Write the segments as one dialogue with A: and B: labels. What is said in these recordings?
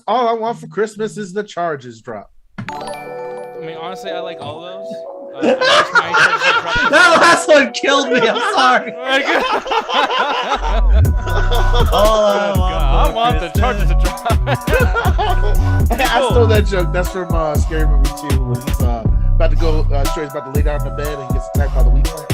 A: all I want for Christmas is the charges drop.
B: I mean, honestly, I like all of those. I wish my charges had dropped as
C: That
B: well.
C: last one killed me. I'm sorry.
B: I want the charges to drop.
A: I stole that joke. That's from Scary Movie 2 when he's about to go, Shorty's about to lay down in the bed and he gets attacked by the weed plant.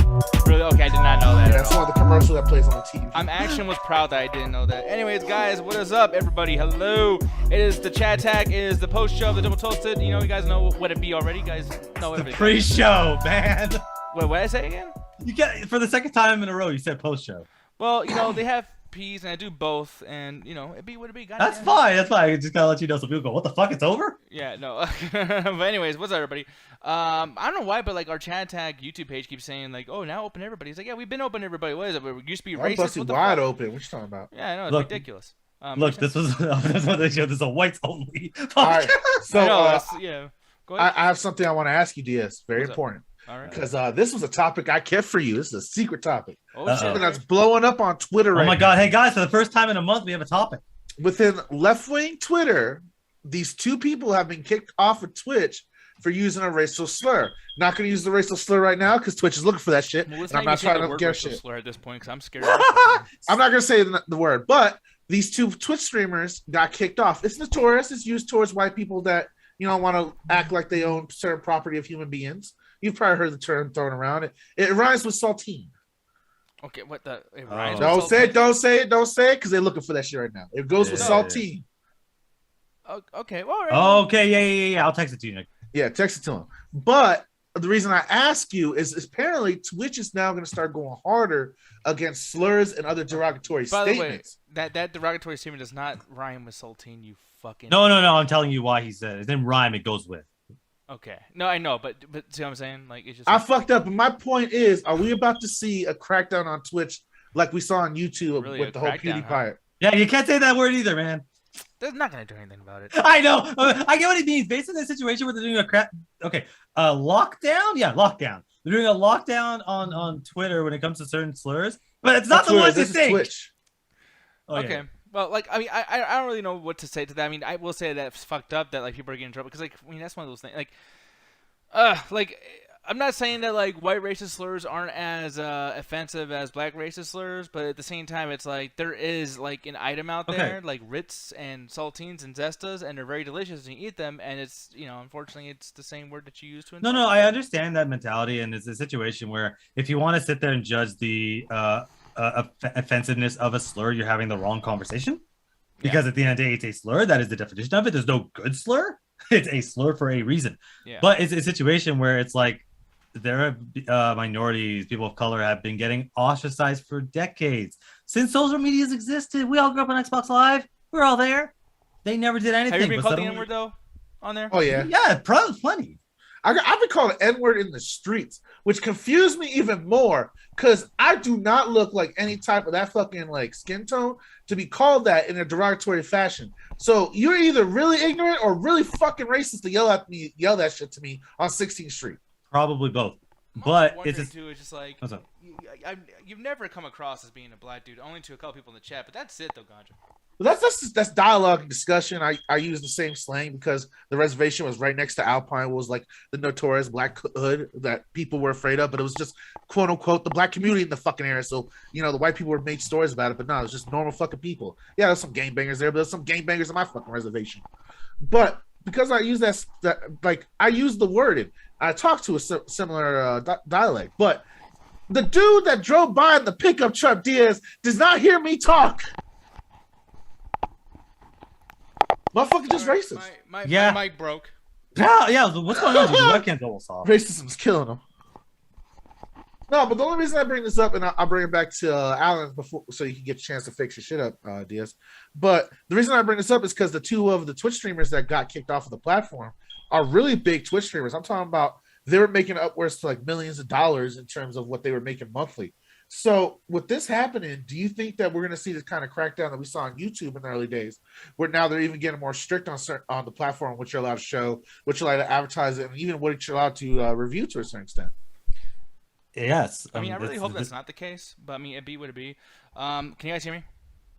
B: Really? Okay, I did not know that.
A: Yeah, that's one of the commercials that plays on the TV.
B: I'm actually almost proud that I didn't know that. Anyways, guys, what is up, everybody? Hello. It is the chat tag. It is the post show of the Double Toasted. You know, you guys know what it be already. You guys know
C: The
B: everything.
C: pre-show, man.
B: Wait, what did I say again?
C: You get for the second time in a row. You said post-show.
B: Well, you know, they have P's and I do both, and you know, it be what it be.
C: That's fine. That's fine. I just gotta let you know. So people go, "What the fuck? It's over?"
B: Yeah, no. But anyways, what's up, everybody? I don't know why, but like our chat tag YouTube page keeps saying like, "Oh, now open everybody." It's like, yeah, we've been open everybody. What is it? We used to be
A: I'm
B: racist.
A: busted
B: What the
A: wide
B: fuck?
A: open. What you talking about?
B: Yeah, I know it's
C: Look,
B: ridiculous.
C: Look, this was that's what they showed. This is a whites only.
A: All right. So
B: I know, yeah. Go ahead.
A: I have something I want to ask you, DS. Very
B: What's up?
A: important.
B: All right.
A: Because this was a topic I kept for you. This is a secret topic.
B: Oh,
A: Something
B: shit.
A: that's blowing up on Twitter right
C: Oh my
A: now.
C: god! Hey guys, for the first time in a month, we have a topic.
A: Within left-wing Twitter, these two people have been kicked off of Twitch for using a racial slur. Not going to use the racial slur right now because Twitch is looking for that shit.
B: Well, let's
A: and I'm
B: not
A: not
B: even say
A: trying
B: the
A: to
B: word
A: get
B: racial
A: shit.
B: slur at this point because I'm scared.
A: I'm not going to say the word, but these two Twitch streamers got kicked off. It's notorious. It's used towards white people that want to act like they own certain property of human beings. You've probably heard the term thrown around. It rhymes with saltine.
B: Okay, what the? It
C: Oh.
B: rhymes with
A: Don't say
B: saltine?
A: it. Don't say it. Don't say it because they're looking for that shit right now. It goes with
C: Yeah.
A: saltine.
B: Oh, okay, well, all right.
C: Okay, yeah. I'll text it to you, Nick.
A: Yeah, text it to him. But the reason I ask you is apparently Twitch is now going to start going harder against slurs and other derogatory
B: By the way,
A: statements.
B: that derogatory statement does not rhyme with saltine. You fucking.
C: No. I'm telling you why he said it. It didn't rhyme. It goes with.
B: Okay. No, I know, but see what I'm saying? Like it's just.
A: I fucked up, but my point is, are we about to see a crackdown on Twitch like we saw on YouTube
B: Really,
A: with
B: a
A: the whole
B: crackdown,
A: PewDiePie?
C: Yeah, you can't say that word either, man.
B: They're not gonna do anything about it.
C: I know. I get what he means. Based on the situation where they're doing lockdown. Yeah, lockdown. They're doing a lockdown on Twitter when it comes to certain slurs, but it's not the
A: Twitter,
C: ones they
A: this is
C: think.
A: Twitch.
C: Oh, yeah.
B: Okay. Well, like, I mean, I don't really know what to say to that. I mean, I will say that it's fucked up that, like, people are getting in trouble. Because, like, I mean, that's one of those things. Like, I'm not saying that, like, white racist slurs aren't as offensive as black racist slurs. But at the same time, it's like, there is, like, an item out there, like Ritz and saltines and Zestas. And they're very delicious and you eat them. And it's, unfortunately, it's the same word that you use to insult.
C: No, I understand that mentality, and it's a situation where if you want to sit there and judge the offensiveness of a slur, you're having the wrong conversation. Because at the end of the day, it's a slur. That is the definition of it. There's no good slur. It's a slur for a reason.
B: Yeah.
C: But it's a situation where it's like there are minorities, people of color have been getting ostracized for decades. Since social media's existed, we all grew up on Xbox Live. We're all there. They never did anything.
B: Have you been
C: but
B: called the
C: suddenly-
B: N-word, though, on there?
A: Oh, yeah.
C: Yeah, probably plenty.
A: I've been called an N-word in the streets, which confused me even more because I do not look like any type of that fucking like skin tone to be called that in a derogatory fashion. So you're either really ignorant or really fucking racist to yell that shit to me on 16th Street.
C: Probably both.
B: I'm
C: But
B: wondering,
C: it's
B: too, it's just like
C: What's up?
B: you've never come across as being a black dude, only to a couple people in the chat, but that's it though, Ganja.
A: But that's dialogue and discussion. I use the same slang because the reservation was right next to Alpine, was like the notorious black hood that people were afraid of, but it was just quote unquote the black community in the fucking area. So the white people were made stories about it, but no, it was just normal fucking people. Yeah, there's some gangbangers there, but there's some gangbangers on my fucking reservation. But because I use that like I use the wording, I talk to a similar dialect, but the dude that drove by in the pickup truck, Diaz, does not hear me talk. Motherfucker just racist.
B: My mic broke.
C: Yeah. What's going on? Dude? Your webcam's almost off.
A: Racism's killing him. No, but the only reason I bring this up, and I'll bring it back to Alan before, so you can get a chance to fix your shit up, Diaz. But the reason I bring this up is because the two of the Twitch streamers that got kicked off of the platform are really big Twitch streamers. I'm talking about they were making upwards to like millions of dollars in terms of what they were making monthly. So with this happening, do you think that we're going to see this kind of crackdown that we saw on YouTube in the early days, where now they're even getting more strict on the platform, which you're allowed to show, which you're allowed to advertise, and even what you're allowed to review to a certain extent?
C: Yes.
B: I mean, I really hope that's not the case, but I mean, it be what it be. Can you guys hear me?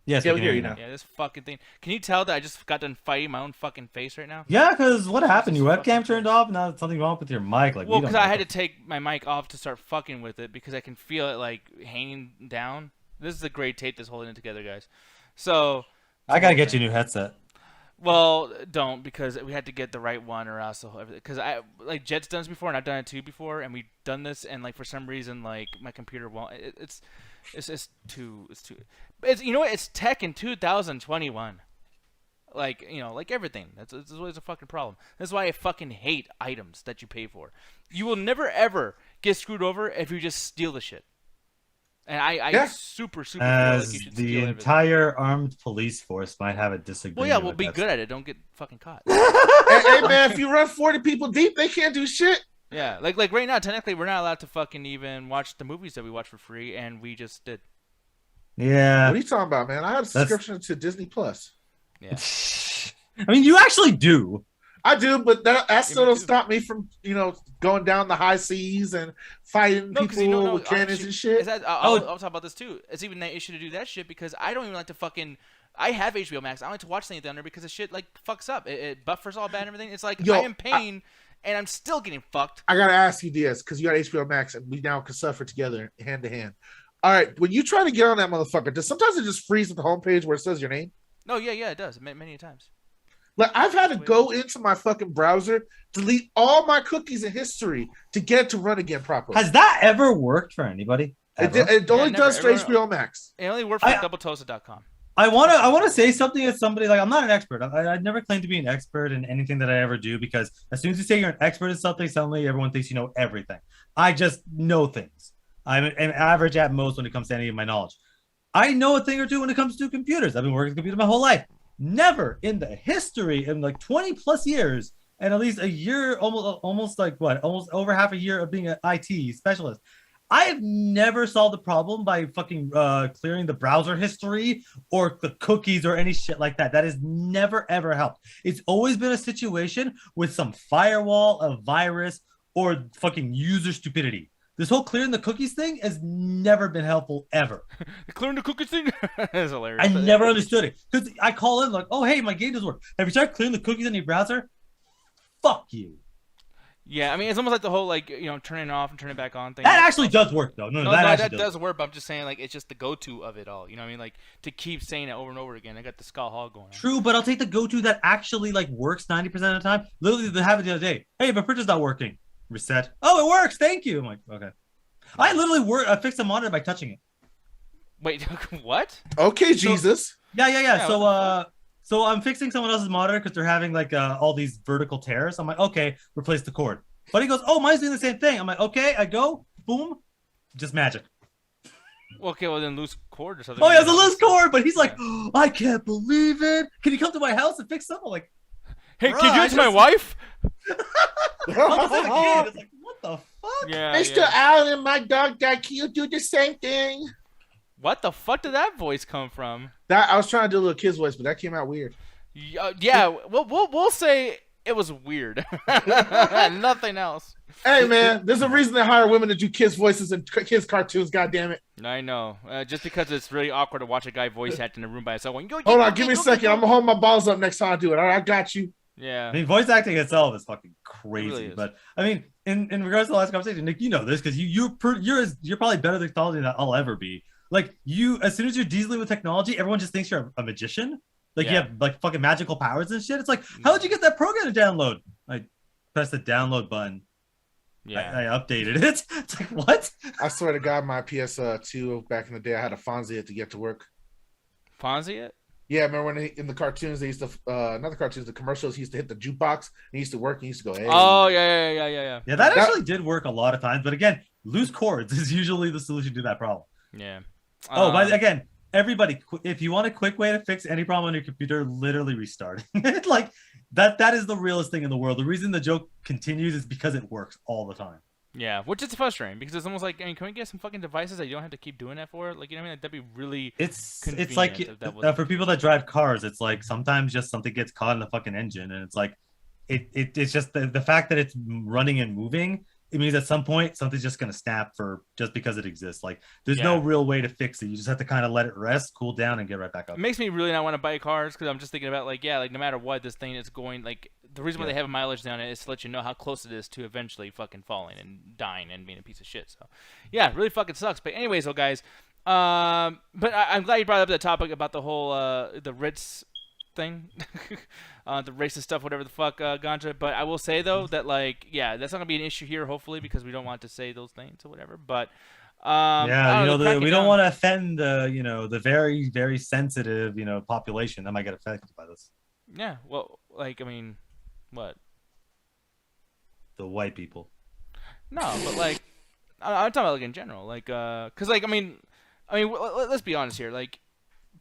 C: Yes,
A: Yeah,
C: we
A: we
C: can
A: hear
C: hear
A: you
C: you
A: now.
C: now.
B: Yeah, this fucking thing. Can you tell that I just got done fighting my own fucking face right now?
C: Yeah, because what happened? Your
B: Jesus
C: webcam
B: fucking
C: turned
B: Christ.
C: off. Now something wrong with your mic. Like,
B: Well,
C: we don't
B: because
C: know.
B: I
C: What
B: had
C: the
B: to take my mic off to start fucking with it because I can feel it like hanging down. This is a great tape that's holding it together, guys. So it's
C: I
B: a
C: gotta
B: whole
C: get you a
B: thing.
C: new headset.
B: Well, don't because we had to get the right one or else because I like Jet's done this before and I've done it too before and we've done this and like for some reason like my computer won't. It's too it's you know what, it's tech in 2021. Like, you know, like everything. That's always a fucking problem. That's why I fucking hate items that you pay for. You will never ever get screwed over if you just steal the shit. And I
A: Yeah.
B: super feel like you
C: As
B: should
C: the
B: steal everything.
C: entire armed police force might have a
B: Well,
C: disagreement.
B: yeah, we'll
C: with
B: be
C: that
B: good at it. Don't get fucking caught.
A: Hey, man, if you run 40 people deep, they can't do shit.
B: Yeah, like right now, technically, we're not allowed to fucking even watch the movies that we watch for free, and we just did.
C: Yeah.
A: What are you talking about, man? I have a
C: That's-
A: subscription to Disney Plus.
B: Yeah.
C: I mean, you actually do.
A: I do, but that still
B: me
A: don't
B: too.
A: stop me from, going down the high seas and fighting
B: No, because
A: people with cannons and shit.
B: I'll talk about this too. It's even that issue to do that shit because I don't even like to fucking. I have HBO Max. I don't like to watch Saint Thunder because the shit like fucks up. It buffers all bad and everything. It's like
A: Yo,
B: I am paying and I'm still getting fucked.
A: I gotta ask you this because you got HBO Max and we now can suffer together hand to hand. All right, when you try to get on that motherfucker, does sometimes it just freeze at the homepage where it says your name?
B: No, yeah, it does many times.
A: Like I've had to go into my fucking browser, delete all my cookies in history to get it to run again properly.
C: Has that ever worked for anybody?
A: It only
B: never.
A: does for HBO Max.
B: It only worked for doubletoasted.com.
C: I wanna say something as somebody like I'm not an expert. I never claim to be an expert in anything that I ever do because as soon as you say you're an expert in something, suddenly everyone thinks you know everything. I just know things. I'm an average at most when it comes to any of my knowledge. I know a thing or two when it comes to computers. I've been working with computers my whole life. Never in the history in like 20 plus years and at least a year, almost over half a year of being an IT specialist. I have never solved the problem by fucking clearing the browser history or the cookies or any shit like that. That has never, ever helped. It's always been a situation with some firewall, a virus, or fucking user stupidity. This whole clearing the cookies thing has never been helpful ever.
B: Clearing the cookies thing is hilarious.
C: I never understood it because I call in like, oh hey, my game doesn't work. Have you tried clearing the cookies in your browser? Fuck you.
B: Yeah, I mean it's almost like the whole like turning it off and turning it back on thing.
C: That actually does work though. No, that actually
B: does work. But I'm just saying like it's just the go-to of it all. You know what I mean? Like to keep saying it over and over again. I got the Skull Hog going on.
C: True, but I'll take the go-to that actually like works 90% of the time. Literally, they have it the other day. Hey, my printer's not working. Reset. Oh, it works. Thank you. I'm like, okay. I literally fixed the monitor by touching it.
B: Wait, what?
A: Okay, Jesus.
C: Yeah. So I'm fixing someone else's monitor because they're having like all these vertical tears. I'm like, okay, replace the cord. But he goes, oh, mine's doing the same thing. I'm like, okay, I go, boom, just magic.
B: Okay, well then loose cord or something.
C: Oh, he has a loose cord, but he's like, oh, I can't believe it. Can you come to my house and fix something? I'm like,
B: hey, can you give it to my wife?
C: I was like, a kid. It's like, what the fuck?
B: Yeah.
A: Mr. Allen, my dog died. Can you do the same thing?
B: What the fuck did that voice come from?
A: That I was trying to do a little kid's voice, but that came out weird.
B: Yeah, we'll say it was weird. Nothing else.
A: Hey man, there's a reason they hire women to do kids' voices and kids' cartoons. God damn it!
B: I know. Just because it's really awkward to watch a guy voice act in a room by himself.
A: Hold on, give me a second. I'm gonna hold my balls up next time I do it. All right, I got you.
B: Yeah.
C: I mean, voice acting itself is fucking crazy.
B: It really is.
C: But I mean, in regards to the last conversation, Nick, you know this because you're probably better at technology than I'll ever be. Like as soon as you're dealing with technology, everyone just thinks you're a magician. Like you have like fucking magical powers and shit. It's like, how did you get that program to download? I pressed the download button.
B: Yeah.
C: I updated it. It's like, what?
A: I swear to God, my PS2 back in the day, I had a Fonzie it to get to work.
B: Fonzie it?
A: Yeah, remember when in the cartoons they used to, not the cartoons, the commercials, he used to hit the jukebox and he used to work and he used to go, hey.
B: Oh, yeah.
C: Yeah, that actually did work a lot of times. But again, loose cords is usually the solution to that problem.
B: Yeah.
C: But again, everybody, if you want a quick way to fix any problem on your computer, literally restart it. Like that is the realest thing in the world. The reason the joke continues is because it works all the time.
B: Yeah, which is frustrating because it's almost like, I mean, can we get some fucking devices that you don't have to keep doing that for? Like, you know what I mean? That'd be really
C: It's
B: convenient
C: like
B: if that wasn't-
C: for people that drive cars, it's like sometimes just something gets caught in the fucking engine, and it's like it's just the fact that it's running and moving it means at some point something's just gonna snap for just because it exists. Like there's no real way to fix it. You just have to kind of let it rest, cool down, and get right back up.
B: It makes me really not want to buy cars because I'm just thinking about like no matter what, this thing is going like the reason why they have a mileage down it is to let you know how close it is to eventually fucking falling and dying and being a piece of shit. So yeah, it really fucking sucks. But anyways, though, guys, but I'm glad you brought up the topic about the whole the Ritz thing, the racist stuff, whatever the fuck, Ganja. But I will say though that like that's not gonna be an issue here, hopefully, because we don't want to say those things or whatever. But
C: we don't want to offend the very, very sensitive population that might get affected by this.
B: Yeah, well, like I mean, what?
C: The white people.
B: No, but like I'm talking about like in general, like because like I mean, let's be honest here, like.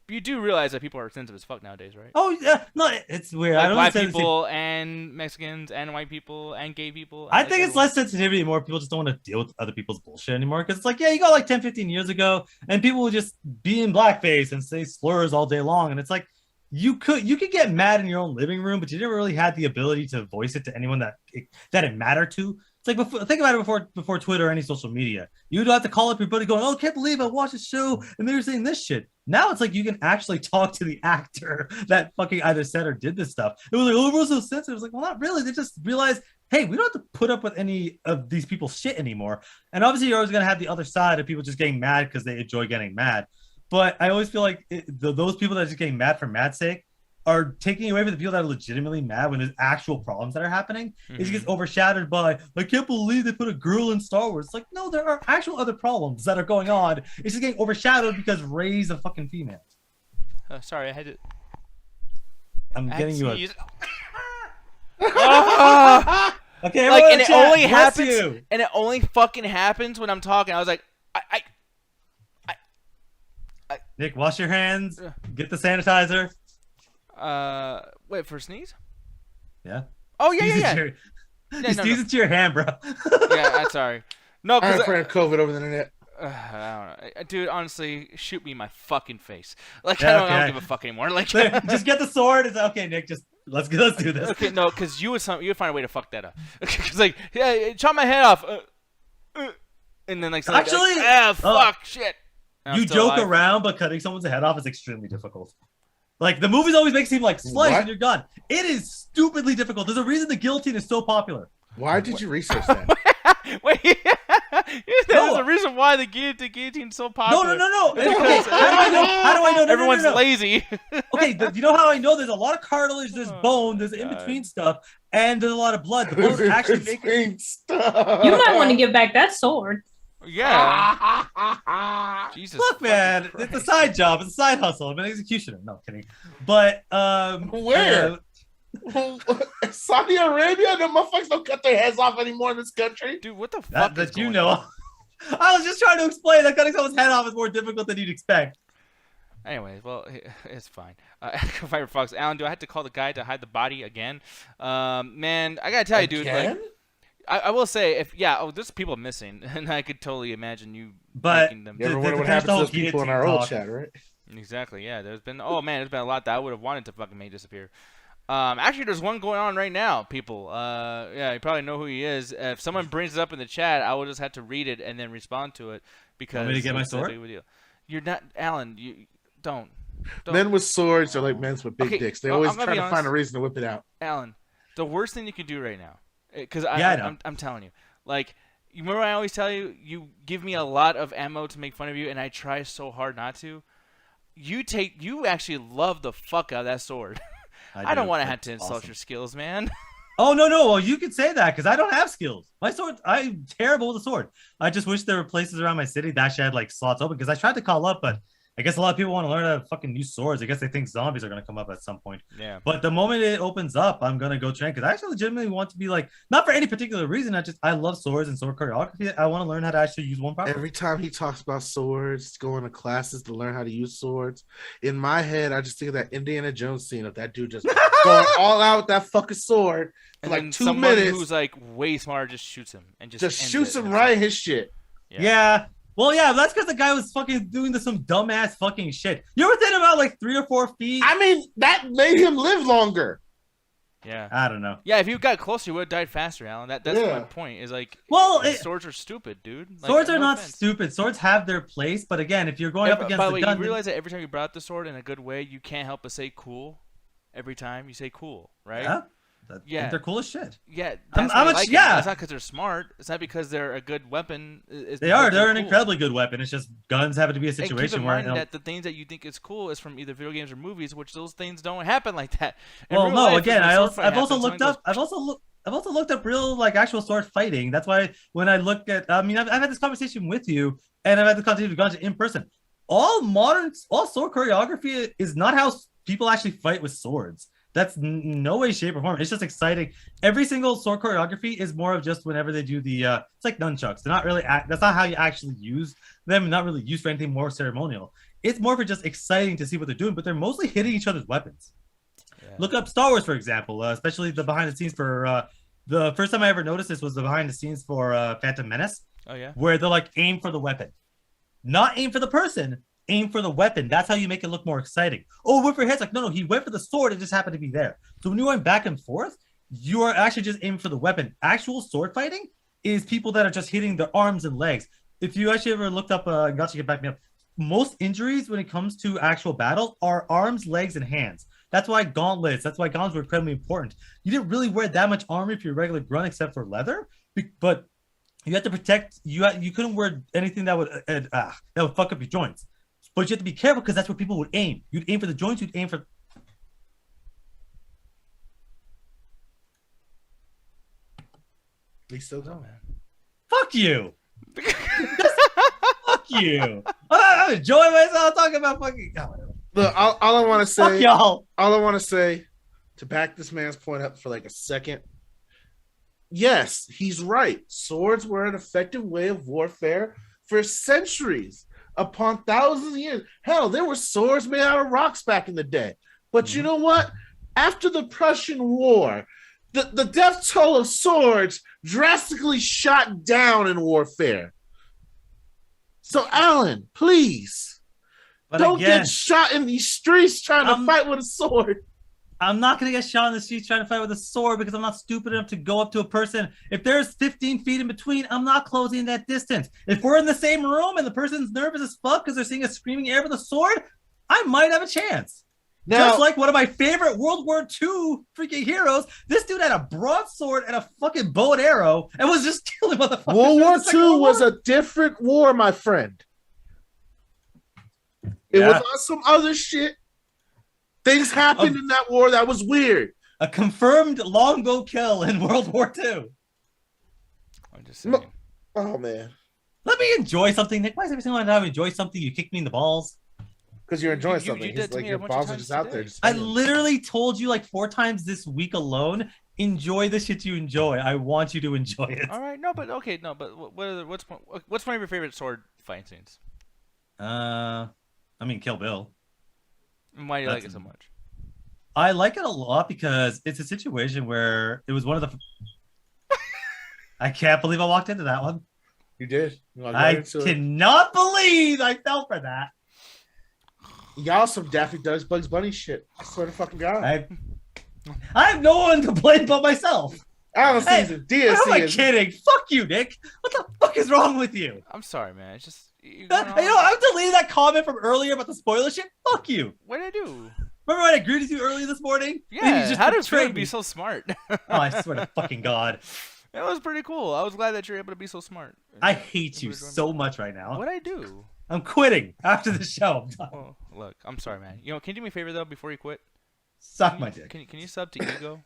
B: You do realize that people are sensitive as fuck nowadays, right?
C: Oh yeah, no, it's weird.
B: Like
C: I don't
B: black people and Mexicans and white people and gay people.
C: I think it's less sensitivity. More people just don't want to deal with other people's bullshit anymore. Because it's like, you got like 10, 15 years ago, and people would just be in blackface and say slurs all day long, and it's like you could get mad in your own living room, but you never really had the ability to voice it to anyone that it mattered to. It's like think about it before Twitter or any social media. You'd have to call up your buddy going, "Oh, can't believe I watched a show and they were saying this shit." Now it's like you can actually talk to the actor that fucking either said or did this stuff. It was like, "Oh, everyone's so sensitive." It's like, well, not really. They just realized, hey, we don't have to put up with any of these people's shit anymore. And obviously, you're always gonna have the other side of people just getting mad because they enjoy getting mad. But I always feel like those people that are just getting mad for mad's sake are taking away from the people that are legitimately mad when there's actual problems that are happening. It just gets overshadowed by, I can't believe they put a girl in Star Wars. It's like, no, there are actual other problems that are going on. It's just getting overshadowed because Rey's a fucking female.
B: Sorry, I had to.
C: I'm getting you a.
B: Okay, like, and it only happens, and it only fucking happens when I'm talking. I was like,
C: Nick, wash your hands. Get the sanitizer.
B: Wait for a sneeze?
C: Yeah.
B: Oh yeah.
C: You sneeze into your hand, bro.
B: Yeah, I'm sorry. No, because
A: I'm afraid of COVID over the internet.
B: I don't know, dude. Honestly, shoot me in my fucking face. Like I don't give a fuck anymore. Like
C: just get the sword. It's okay, Nick. Just let's do this.
B: Okay, no, because you would find a way to fuck that up. Because like, yeah, chop my head off, and then like
C: actually,
B: fuck, shit.
C: You joke around, but cutting someone's head off is extremely difficult. Like, the movies always make it seem like slice and you're done. It is stupidly difficult. There's a reason the guillotine is so popular.
A: Why did you research that?
B: Wait, there's a reason why the guillotine is so popular.
C: No. Okay, how do I know?
B: Everyone's lazy.
C: Okay, you know how I know? There's a lot of cartilage, there's bone, there's in-between stuff, and there's a lot of blood. The blood actually makes
A: stuff.
D: You might want to give back that sword.
B: Yeah. Jesus.
C: Look, man, it's a side job. It's a side hustle. I'm an executioner. No, kidding. But
A: where? Saudi Arabia? The motherfuckers don't cut their heads off anymore in this country.
B: Dude, what the fuck
C: that you know on? I was just trying to explain that cutting someone's head off is more difficult than you'd expect.
B: Anyways, well, it's fine. Firefox, Alan, do I have to call the guy to hide the body again? Man, I gotta tell you, dude. Like, I will say, there's people missing, and I could totally imagine you making them.
A: You ever wonder what happened to those people in our old chat, right?
B: Exactly, yeah. There's been a lot that I would have wanted to fucking make disappear. Actually, there's one going on right now, people. You probably know who he is. If someone brings it up in the chat, I will just have to read it and then respond to it because.
C: Want me to get my sword?
B: You're not, Alan. You don't.
A: Men with swords are like men with big dicks. They always try to find a reason to whip it out.
B: Alan, the worst thing you can do right now. Because I'm telling you, like, you remember I always tell you, you give me a lot of ammo to make fun of you, and I try so hard not to. You actually love the fuck out of that sword. I don't want to have to insult your skills, man.
C: Oh no! Well, you could say that because I don't have skills. My sword, I'm terrible with a sword. I just wish there were places around my city that actually had like slots open because I tried to call up, but I guess a lot of people want to learn how to fucking use swords. I guess they think zombies are going to come up at some point.
B: Yeah.
C: But the moment it opens up, I'm going to go train because I actually legitimately want to be like, not for any particular reason. I love swords and sword choreography. I want to learn how to actually use one properly.
A: Every time he talks about swords, going to classes to learn how to use swords, in my head, I just think of that Indiana Jones scene of that dude just going all out with that fucking sword for
B: and
A: like 2
B: someone
A: minutes.
B: Who's like way smarter just shoots him and just
A: shoots him right in his shit.
C: Yeah. Well, yeah, that's because the guy was fucking doing some dumbass fucking shit. You ever think about like 3 or 4 feet?
A: I mean, that made him live longer.
B: Yeah.
C: I don't know.
B: Yeah, if you got closer, you would have died faster, Alan. That's my point. Is like,
C: well,
B: swords are stupid, dude. Like,
C: Swords are
B: no
C: not
B: offense.
C: stupid. Swords have their place, but again, if you're going up against
B: by the
C: the
B: way,
C: gun,
B: you realize that every time you brought up the sword in a good way, you can't help but say cool. Every time you say cool, right?
C: Yeah, they're cool as shit.
B: Yeah, that's why I like
C: yeah.
B: It's not because they're smart. It's not because they're a good weapon.
C: They are. They're an
B: cool.
C: incredibly good weapon. It's just guns happen to be a situation
B: and keep in
C: where
B: mind that the things that you think is cool is from either video games or movies, which those things don't happen like that.
C: Well, no. Again, I've also looked up real like actual sword fighting. That's why when I look at, I mean, I've had this conversation with you, and I've had this conversation with Ganja in person. All sword choreography is not how people actually fight with swords. That's no way, shape, or form. It's just exciting. Every single sword choreography is more of just whenever they do the. It's like nunchucks. They're not really. That's not how you actually use them. Not really used for anything more ceremonial. It's more for just exciting to see what they're doing. But they're mostly hitting each other's weapons. Yeah. Look up Star Wars, for example. Especially the behind the scenes for. The first time I ever noticed this was the behind the scenes for Phantom Menace.
B: Oh yeah.
C: Where they're like aim for the weapon, not aim for the person. Aim for the weapon. That's how you make it look more exciting. Oh, went for his head. Like, no, he went for the sword. It just happened to be there. So when you're going back and forth, you are actually just aiming for the weapon. Actual sword fighting is people that are just hitting their arms and legs. If you actually ever looked up, got to get back me up. Most injuries when it comes to actual battle are arms, legs, and hands. That's why gauntlets. That's why gauntlets were incredibly important. You didn't really wear that much armor if you're a regular grunt, except for leather. But you had to protect. You couldn't wear anything that would fuck up your joints. But you have to be careful because that's where people would aim. You'd aim for the joints. You'd aim for.
A: He's still going.
C: Fuck you. Fuck you. I'm enjoying myself talking about fucking.
A: Look, all I want to say.
C: Fuck y'all.
A: All I want to say to back this man's point up for like a second. Yes, he's right. Swords were an effective way of warfare for centuries. Upon thousands of years. Hell, there were swords made out of rocks back in the day. But you know what? After the Prussian War, the death toll of swords drastically shot down in warfare. So, Alan, please, don't get shot in these streets trying to fight with a sword.
C: I'm not going to get shot in the streets trying to fight with a sword because I'm not stupid enough to go up to a person. If there's 15 feet in between, I'm not closing that distance. If we're in the same room and the person's nervous as fuck because they're seeing a screaming air with a sword, I might have a chance. Now, just like one of my favorite World War II freaking heroes, this dude had a broadsword and a fucking bow and arrow and was just killing motherfuckers.
A: World War II was a different war, my friend. It was on some other shit. Things happened in that war that was weird.
C: A confirmed longbow kill in World War II.
B: I'm just saying.
A: Oh, man.
C: Let me enjoy something, Nick. Why is every single time I enjoy something, you kick me in the balls?
A: Because you're enjoying something.
B: You did
A: like your balls are just out there.
C: I literally told you like 4 times this week alone, enjoy the shit you enjoy. I want you to enjoy it.
B: All right. No, but okay. No, but what's one of your favorite sword fighting scenes?
C: I mean, Kill Bill.
B: And why do you like it so much?
C: I like it a lot because it's a situation where it was one of the. I can't believe I walked into that one.
A: You did.
C: I cannot believe I fell for that.
A: Y'all some Daffy Duck's Bugs Bunny shit. I swear to fucking God.
C: I have no one to blame but myself.
A: Alan season. Who
C: am I kidding? Fuck you, Nick. What the fuck is wrong with you?
B: I'm sorry, man. It's just.
C: I'm deleting that comment from earlier about the spoiler shit. Fuck you.
B: What did I do?
C: Remember when I agreed with you earlier this morning?
B: Yeah. How does Frank be so smart?
C: Oh, I swear to fucking God.
B: That was pretty cool. I was glad that you're able to be so smart.
C: I hate you so much right now.
B: What'd I do?
C: I'm quitting after the show.
B: Well, look, I'm sorry, man. You know, can you do me a favor though before you quit?
C: Suck my dick.
B: Can you sub to Ego?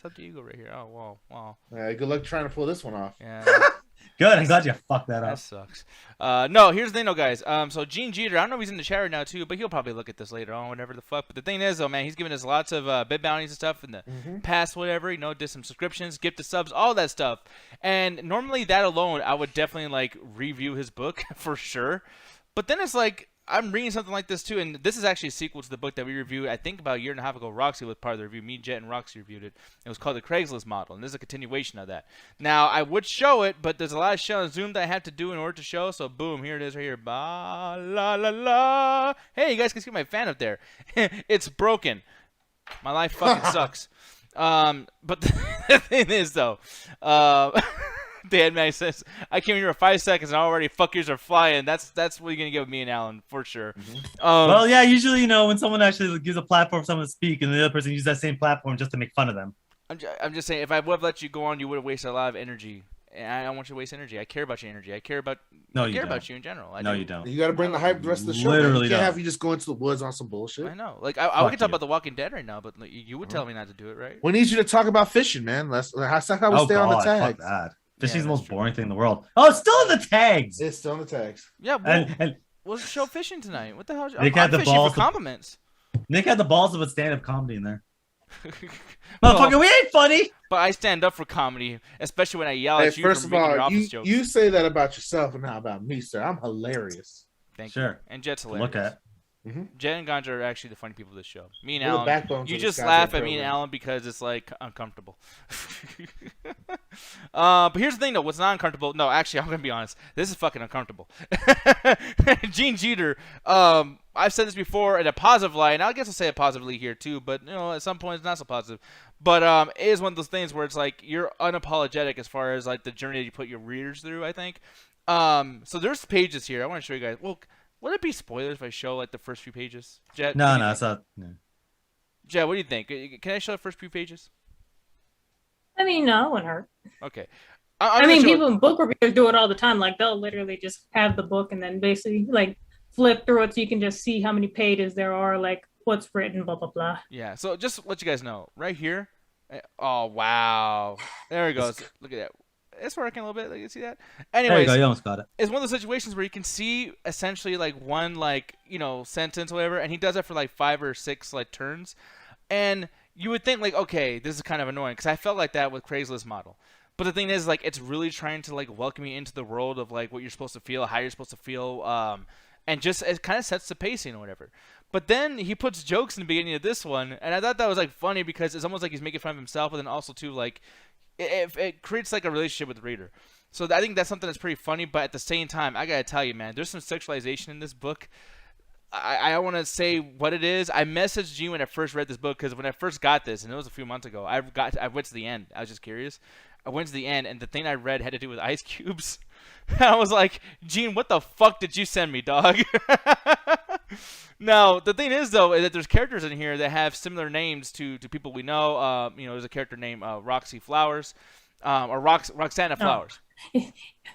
B: Sub to Ego right here. Oh wow.
A: Good luck trying to pull this one off.
B: Yeah.
C: Good. I'm glad you fucked that up.
B: That sucks. No, here's the thing, though, guys. So Gene Jeter, I don't know if he's in the chat right now too, but he'll probably look at this later on, whatever the fuck. But the thing is, though, man, he's giving us lots of bid bounties and stuff in the past, whatever. You know, did some subscriptions, gifted subs, all that stuff. And normally, that alone, I would definitely like review his book for sure. But then it's like I'm reading something like this too, and this is actually a sequel to the book that we reviewed, I think about a year and a half ago. Roxy was part of the review. Me, Jet, and Roxy reviewed it. It was called The Craigslist Model, and this is a continuation of that. Now, I would show it, but there's a lot of shit on Zoom that I have to do in order to show, so boom, here it is right here. Ba, la, la, la. Hey, you guys can see my fan up there. It's broken. My life fucking sucks. But the thing is though, Dan Mac says, I came here for 5 seconds and already fuckers are flying. That's what you're gonna get with me and Alan for sure.
C: Well, yeah, usually, when someone actually gives a platform for someone to speak and the other person uses that same platform just to make fun of them.
B: I'm just saying, if I would have let you go on, you would have wasted a lot of energy. And I don't want you to waste energy. I care about your energy. I care about you in general.
C: You don't.
A: You got to bring the hype the rest of the show.
C: Literally
A: You can't
C: don't.
A: have you just go into the woods on some bullshit.
B: I know. Like I could talk
C: you.
B: about The Walking Dead right now, but like, you would tell me not to do it, right?
A: We need you to talk about fishing, man. That's how we stay on the
C: fuck
A: tags.
C: that. Fishing's
B: Yeah,
C: the most
B: that's true.
C: boring thing in the world. Oh, it's still in the tags.
A: It's still on the tags.
B: Yeah, well,
C: And
B: we'll show fishing tonight. What the hell?
C: Nick
B: I'm
C: had the
B: fishing
C: balls
B: for
C: to-
B: compliments.
C: Nick had the balls of a stand-up comedy in there.
B: Well,
C: Motherfucker, we ain't funny.
B: but I stand up for comedy, especially when I yell
A: Hey,
B: at you
A: first
B: for
A: of
B: making your
A: all,
B: office jokes.
A: you say that about yourself and not about me, sir. I'm hilarious.
B: Thank
C: Sure.
B: you. And Jet's hilarious.
C: Look at.
B: Jet and Ganja are actually the funny people of this show. Me and
A: We're the
B: Alan,
A: backbones
B: you
A: of this
B: just
A: goddamn
B: laugh at me and
A: program.
B: Alan because it's like uncomfortable. But here's the thing though, what's not uncomfortable? No, actually, I'm gonna be honest. This is fucking uncomfortable. Gene Jeter. I've said this before in a positive light, and I guess I'll say it positively here too. But at some point it's not so positive. But it is one of those things where it's like you're unapologetic as far as like the journey that you put your readers through. I think. So there's pages here. I want to show you guys. Well. Would it be spoilers if I show like the first few pages? Jet?
C: No,
B: what do you
C: it's
B: think?
C: not. No.
B: Jet, what do you think? Can I show the first few pages?
D: I mean, no, it wouldn't hurt.
B: Okay.
D: I mean, people in book reviewers do it all the time. Like, they'll literally just have the book and then basically, like, flip through it so you can just see how many pages there are, like, what's written, blah, blah, blah.
B: Yeah, so just to let you guys know, right here. Oh, wow. There it goes. Look at that. It's working a little bit. Like, you see that?
C: There you
B: Anyways,
C: go. You almost got it.
B: it's one of those situations where you can see essentially like one like sentence or whatever, and he does that for like 5 or 6 like turns, and you would think like, okay, this is kind of annoying because I felt like that with Craigslist model. But the thing is, like, it's really trying to like welcome you into the world of like what you're supposed to feel, how you're supposed to feel, and just it kind of sets the pacing or whatever. But then he puts jokes in the beginning of this one, and I thought that was like funny because it's almost like he's making fun of himself, but then also too like it creates like a relationship with the reader. So I think that's something that's pretty funny, but at the same time, I gotta tell you, man, there's some sexualization in this book. I don't want to say what it is. I messaged you when I first read this book because when I first got this, and it was a few months ago, I went to the end. I was just curious. I went to the end, and the thing I read had to do with ice cubes. I was like, Gene, what the fuck did you send me, dog? Now, the thing is, though, is that there's characters in here that have similar names to people we know. There's a character named Roxy Flowers, or Roxana Flowers.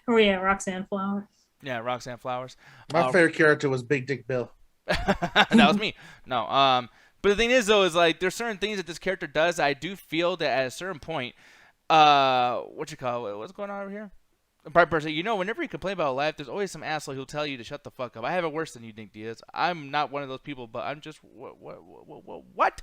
D: Oh, yeah, Roxanne Flower.
B: Yeah, Roxanne Flowers.
A: My favorite character was Big Dick Bill.
B: That was me. No. But the thing is, though, is like there's certain things that this character does. I do feel that at a certain point, what's going on over here? Bright person, whenever you complain about life, there's always some asshole who'll tell you to shut the fuck up. I have it worse than you, Nick Diaz. I'm not one of those people, but I'm just what?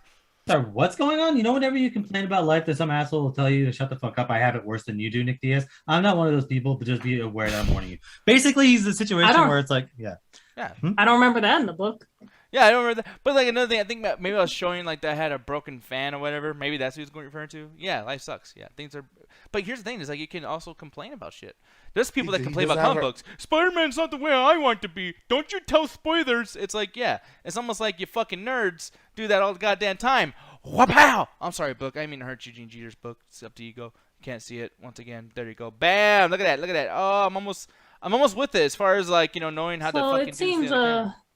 C: Sorry, what's going on? Whenever you complain about life, there's some asshole will tell you to shut the fuck up. I have it worse than you do, Nick Diaz. I'm not one of those people, but just be aware that I'm warning you. Basically, he's the situation where it's like, yeah.
D: I don't remember that in the book.
B: Yeah, I don't remember that. But like another thing, I think that maybe I was showing like that I had a broken fan or whatever. Maybe that's what he was referring to. Yeah, life sucks. Yeah, things are. But here's the thing: is like you can also complain about shit. There's people that complain about comic books. Spider-Man's not the way I want to be. Don't you tell spoilers? It's like, yeah, it's almost like you fucking nerds do that all the goddamn time. Wapow! I'm sorry, book. I didn't mean to hurt Eugene Jeter's book. It's up to you. Go. Can't see it once again. There you go. Bam! Look at that. Look at that. Oh, I'm almost with it as far as like knowing how to fucking.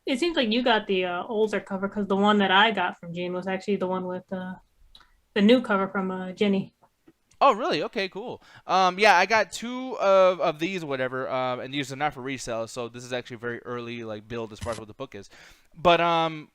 D: It seems like you got the older cover because the one that I got from Gene was actually the one with the new cover from Jenny.
B: Oh, really? Okay, cool. Yeah, I got 2 of these or whatever, and these are not for resale, so this is actually very early like build as far as what the book is. But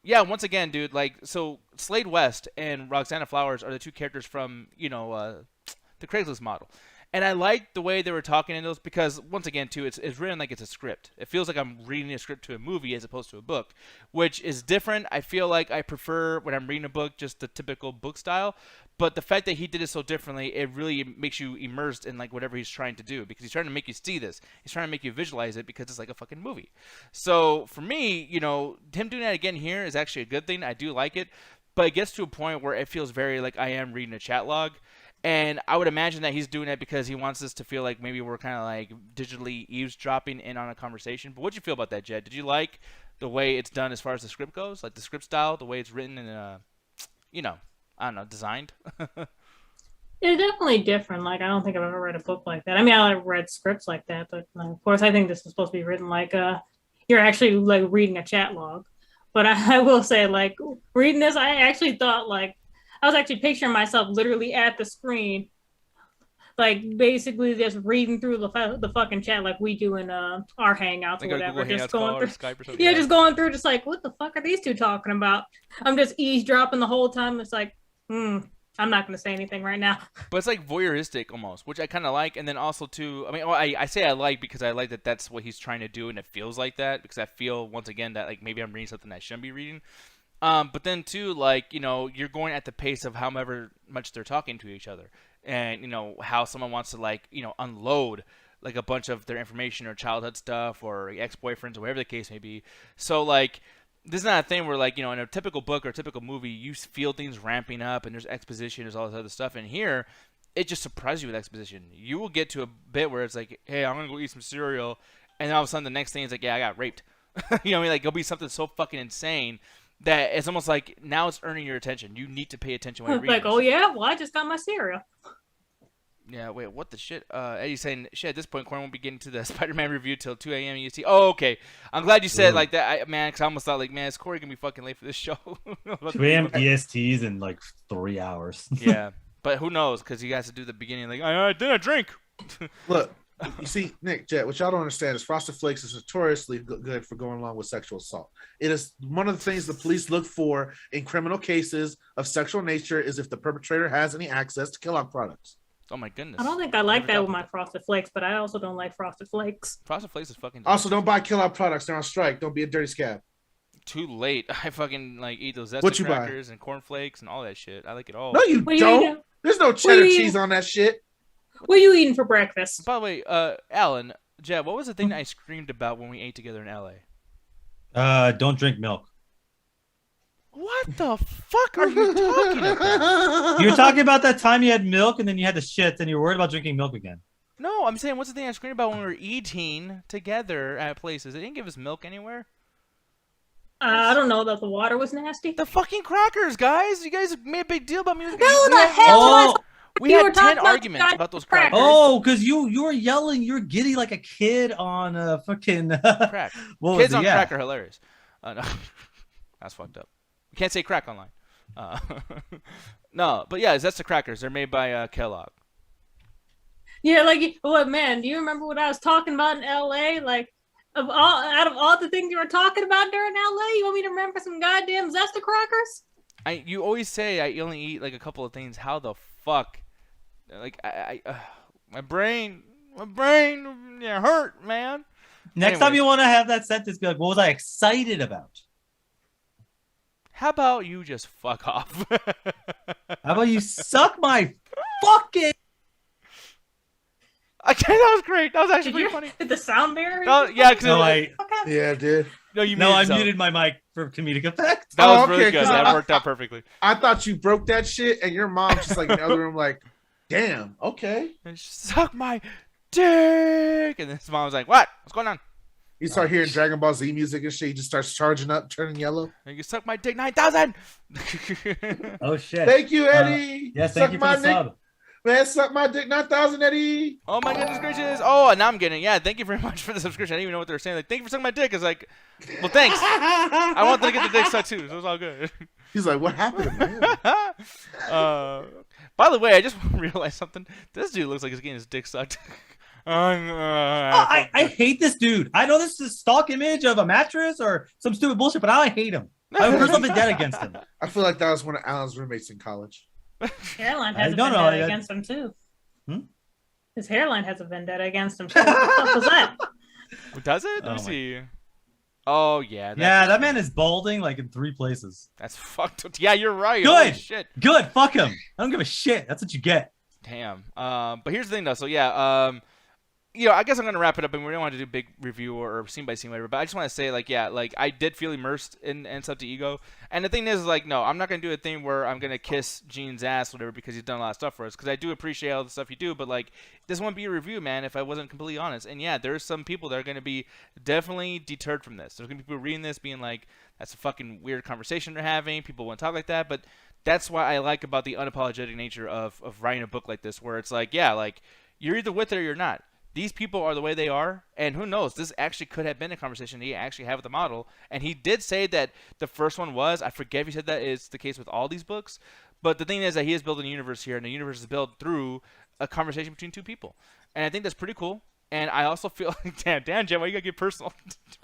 B: yeah, once again, dude, like so Slade West and Roxana Flowers are the 2 characters from the Craigslist model. And I like the way they were talking in those because, once again, too, it's written like it's a script. It feels like I'm reading a script to a movie as opposed to a book, which is different. I feel like I prefer, when I'm reading a book, just the typical book style. But the fact that he did it so differently, it really makes you immersed in like whatever he's trying to do because he's trying to make you see this. He's trying to make you visualize it because it's like a fucking movie. So for me, him doing that again here is actually a good thing. I do like it. But it gets to a point where it feels very like I am reading a chat log. And I would imagine that he's doing it because he wants us to feel like maybe we're kind of like digitally eavesdropping in on a conversation. But what'd you feel about that, Jed? Did you like the way it's done as far as the script goes? Like the script style, the way it's written, and I don't know, designed.
D: It's definitely different. Like, I don't think I've ever read a book like that. I mean, I read scripts like that, but of course, I think this is supposed to be written like you're actually like reading a chat log. But I will say, like, reading this, I actually thought like I was actually picturing myself literally at the screen, like basically just reading through the fucking chat like we do in our hangouts
B: Like
D: or
B: a
D: whatever.
B: Google
D: Just
B: Hangouts
D: going
B: call or
D: through,
B: Skype or something.
D: yeah, just going through, just like what the fuck are these two talking about? I'm just eavesdropping the whole time. It's like, I'm not going to say anything right now.
B: But it's like voyeuristic almost, which I kind of like. And then also too, I mean, well, I say I like because I like that that's what he's trying to do, and it feels like that because I feel once again that like maybe I'm reading something I shouldn't be reading. But then too, like, you know, you're going at the pace of however much they're talking to each other, and you know how someone wants to like, you know, unload like a bunch of their information or childhood stuff or ex-boyfriends or whatever the case may be. So like, this is not a thing where like, you know, in a typical book or a typical movie, you feel things ramping up and there's exposition, there's all this other stuff. And here, it just surprises you with exposition. You will get to a bit where it's like, hey, I'm gonna go eat some cereal, and then all of a sudden the next thing is like, yeah, I got raped. You know what I mean? Like, it'll be something so fucking insane that it's almost like now it's earning your attention. You need to pay attention when you're reading.
D: Like, oh yeah, well I just got my cereal.
B: Yeah, wait, what the shit? Eddie's saying, shit, at this point, Corn won't be getting to the Spider-Man review till 2 a.m. EST. Oh, okay. I'm glad you said like that, man, because I almost thought, like, man, is Corey going to be fucking late for this show?
C: 2 a.m. ESTs in like 3 hours.
B: Yeah, but who knows, because he has to do the beginning, like, I didn't drink.
A: Look, you see, Nick, Jet, what y'all don't understand is Frosted Flakes is notoriously good for going along with sexual assault. It is one of the things the police look for in criminal cases of sexual nature is if the perpetrator has any access to Kellogg products.
B: Oh my goodness.
D: I don't think I like that with my Frosted Flakes, but I also don't like Frosted Flakes.
B: Frosted Flakes is fucking
A: Also, don't buy Kellogg products. They're on strike. Don't be a dirty scab.
B: too late. I fucking like eat those
A: What
B: zesty
A: you buy?
B: crackers and cornflakes and all that shit. I like it all.
A: No, you
D: What
A: don't. There's no cheddar
D: you
A: cheese on that shit.
D: What are you eating for breakfast?
B: By the way, Alan, Jeb, what was the thing that I screamed about when we ate together in LA?
C: Don't drink milk.
B: What the fuck are you talking about?
C: You're talking about that time you had milk and then you had to shit and you were worried about drinking milk again.
B: No, I'm saying what's the thing I screamed about when we were eating together at places? They didn't give us milk anywhere.
D: I don't know that the water was nasty.
B: The fucking crackers, guys! You guys made a big deal about me.
D: No, the hell!
B: We
D: You
B: had
D: were
B: 10
D: talking about
B: arguments about those crackers.
C: Oh, because you were yelling, you're giddy like a kid on a fucking
B: Crack.
C: what
B: Kids
C: was it?
B: on
C: Yeah.
B: crack are hilarious. No. That's fucked up. You can't say crack online. No, but yeah, that's the crackers. They're made by Kellogg.
D: Yeah, like, what, man, do you remember what I was talking about in LA? Like, out of all the things you were talking about during LA, you want me to remember some goddamn Zesta crackers?
B: You always say I only eat like a couple of things. How the fuck? Like my brain hurt, man.
C: Next time
B: Anyways.
C: you want to have that sentence, be like, what was I excited about?
B: How about you just fuck off?
C: How about you suck my fucking...
B: Okay, that was great. That was actually
D: Did
B: pretty
D: you
B: funny.
D: did the sound barrier?
B: No, yeah, because
C: No, I
A: Yeah, dude.
B: no, you
C: no,
B: muted
C: I
B: yourself.
C: muted my mic for comedic effect.
B: That
A: Oh,
B: was really
A: okay,
B: good.
A: 'cause
B: That
A: I-
B: worked out perfectly.
A: I thought you broke that shit, and your mom just like in the other room, like, damn, okay.
B: And she suck my dick, and then his mom was like, "What? What's going on?"
A: You start hearing Dragon Ball Z music and shit. He just starts charging up, turning yellow.
B: And you suck my dick 9,000.
C: Oh shit.
A: Thank you, Eddie.
C: Yes,
A: Suck
C: thank you for
A: my
C: the
A: dick.
C: sub.
A: Man, suck my dick 9,000, Eddie.
B: Oh my goodness gracious! Oh, now I'm getting it. Yeah, thank you very much for the subscription. I didn't even know what they were saying. Like, thank you for sucking my dick. It's like, well, thanks. I want them to get the dick sucked too, so it's all good.
A: He's like, what happened, man?
B: By the way, I just realized something. This dude looks like he's getting his dick sucked.
C: I hate this dude. I know this is a stock image of a mattress or some stupid bullshit, but I hate him. I have personal vendetta against him.
A: I feel like that was one of Alan's roommates in college.
D: Hairline
C: I
D: has a
C: don't know,
D: vendetta
C: I-
D: against him too.
C: Hmm?
D: His hairline has a vendetta against him too. What the fuck was that?
B: Does it? Let
C: Oh
B: me
C: my-
B: see. Oh yeah.
C: Yeah, that man is balding like in 3 places.
B: That's fucked up. Yeah, you're right.
C: Good.
B: Holy shit.
C: Good, fuck him. I don't give a shit. That's what you get.
B: Damn. But here's the thing though. So yeah. You know, I guess I'm gonna wrap it up, and we don't want to do big review or scene by scene whatever. But I just want to say, like, yeah, like I did feel immersed in Stuff to Ego, and the thing is, like, no, I'm not gonna do a thing where I'm gonna kiss Gene's ass, whatever, because he's done a lot of stuff for us. Because I do appreciate all the stuff you do, but like, this wouldn't be a review, man, if I wasn't completely honest. And yeah, there's some people that are gonna be definitely deterred from this. There's gonna be people reading this being like, that's a fucking weird conversation they're having. People want to talk like that, but that's what I like about the unapologetic nature of writing a book like this, where it's like, yeah, like you're either with it or you're not. These people are the way they are, and who knows? This actually could have been a conversation he actually had with the model, and he did say that the first one was. I forget if he said that is the case with all these books, but the thing is that he is building a universe here, and the universe is built through a conversation between two people, and I think that's pretty cool. And I also feel like, damn, Jen, why you gotta get personal?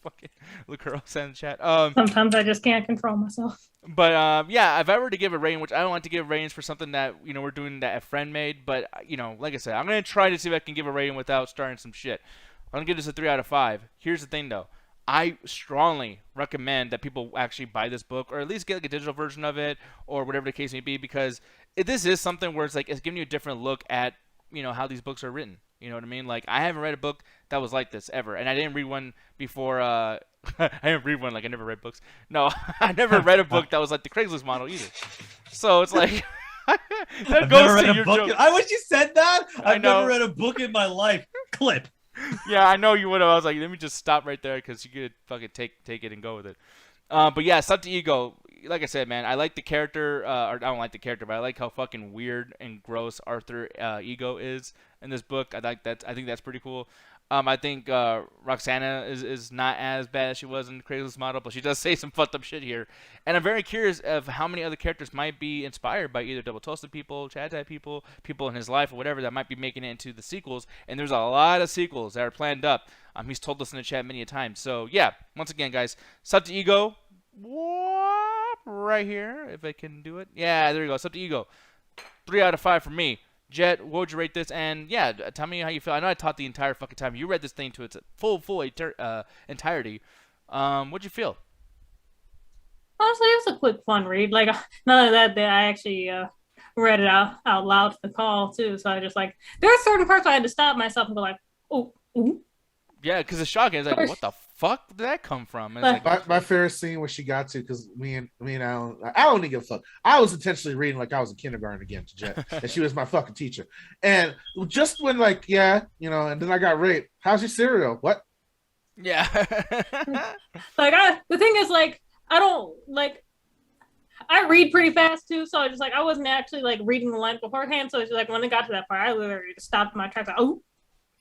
B: Fucking look her up in the chat.
D: Sometimes I just can't control myself.
B: But yeah, if I were to give a rating, which I don't like to give ratings for something that we're doing that a friend made, but like I said, I'm gonna try to see if I can give a rating without starting some shit. I'm gonna give this a 3 out of 5. Here's the thing though, I strongly recommend that people actually buy this book, or at least get like a digital version of it, or whatever the case may be, because this is something where it's like it's giving you a different look at how these books are written. You know what I mean? Like, I haven't read a book that was like this ever, and I didn't read one before. I didn't read one, like I never read books. No, I never read a book that was like the Craigslist model either. So it's like that
C: I've
B: goes
C: never read
B: to
C: a
B: your
C: book.
B: joke.
C: I wish you said that. I've
B: know.
C: never read a book in my life. Clip.
B: Yeah, I know you would have. I was like, let me just stop right there because you could fucking take it and go with it. But yeah, Sub to Ego. Like I said, man, I like the character. Or I don't like the character, but I like how fucking weird and gross Arthur Ego is in this book. I like that. I think that's pretty cool. I think Roxana is not as bad as she was in the Craigslist model, but she does say some fucked up shit here. And I'm very curious of how many other characters might be inspired by either Double Toasted people, Chad Type people, people in his life, or whatever that might be making it into the sequels. And there's a lot of sequels that are planned up. He's told us in the chat many a time. So yeah, once again, guys, Sub to Ego. Right here, if I can do it. Yeah, there you go. Sub to Ego. 3 out of 5 for me. Jet, what would you rate this? And yeah, tell me how you feel. I know I taught the entire fucking time. You read this thing to its full entirety. What'd you feel?
D: Honestly, it was a quick, fun read. Like, none of that I actually read it out loud to the call too. So I just like, there are certain parts where I had to stop myself and go like, oh, ooh.
B: Yeah, because it's shocking. It's like, what the fuck did that come from? And it's like,
A: my favorite scene when she got to, because me and Alan, I don't even give a fuck. I was intentionally reading like I was in kindergarten again to Jet, and she was my fucking teacher. And just when and then I got raped. How's your cereal? What?
B: Yeah.
D: The thing is, like, I don't like. I read pretty fast too, so I wasn't actually like reading the lines beforehand. So it's just like when it got to that part, I literally just stopped my tracks. Like, oh.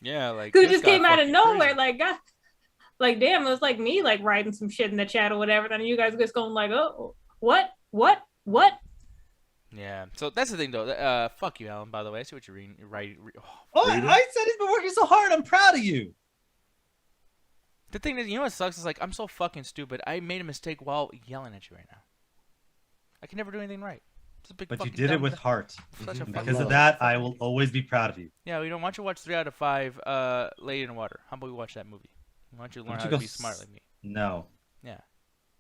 B: Yeah, like
D: because it just came out of nowhere, crazy. Like, God, like damn, it was like me like writing some shit in the chat or whatever. Then you guys just going like, oh, what?
B: Yeah, so that's the thing though. Fuck you, Alan. By the way, I see what you're reading. I
C: said he's been working so hard. I'm proud of you.
B: The thing is, what sucks is like I'm so fucking stupid. I made a mistake while yelling at you right now. I can never do anything right.
C: But you did it with heart. Because of that, I will always be proud of you.
B: Yeah, why don't you watch 3 out of 5 Lady in the Water? How about we watch that movie? Why don't you learn how to be smart like me?
C: No.
B: Yeah.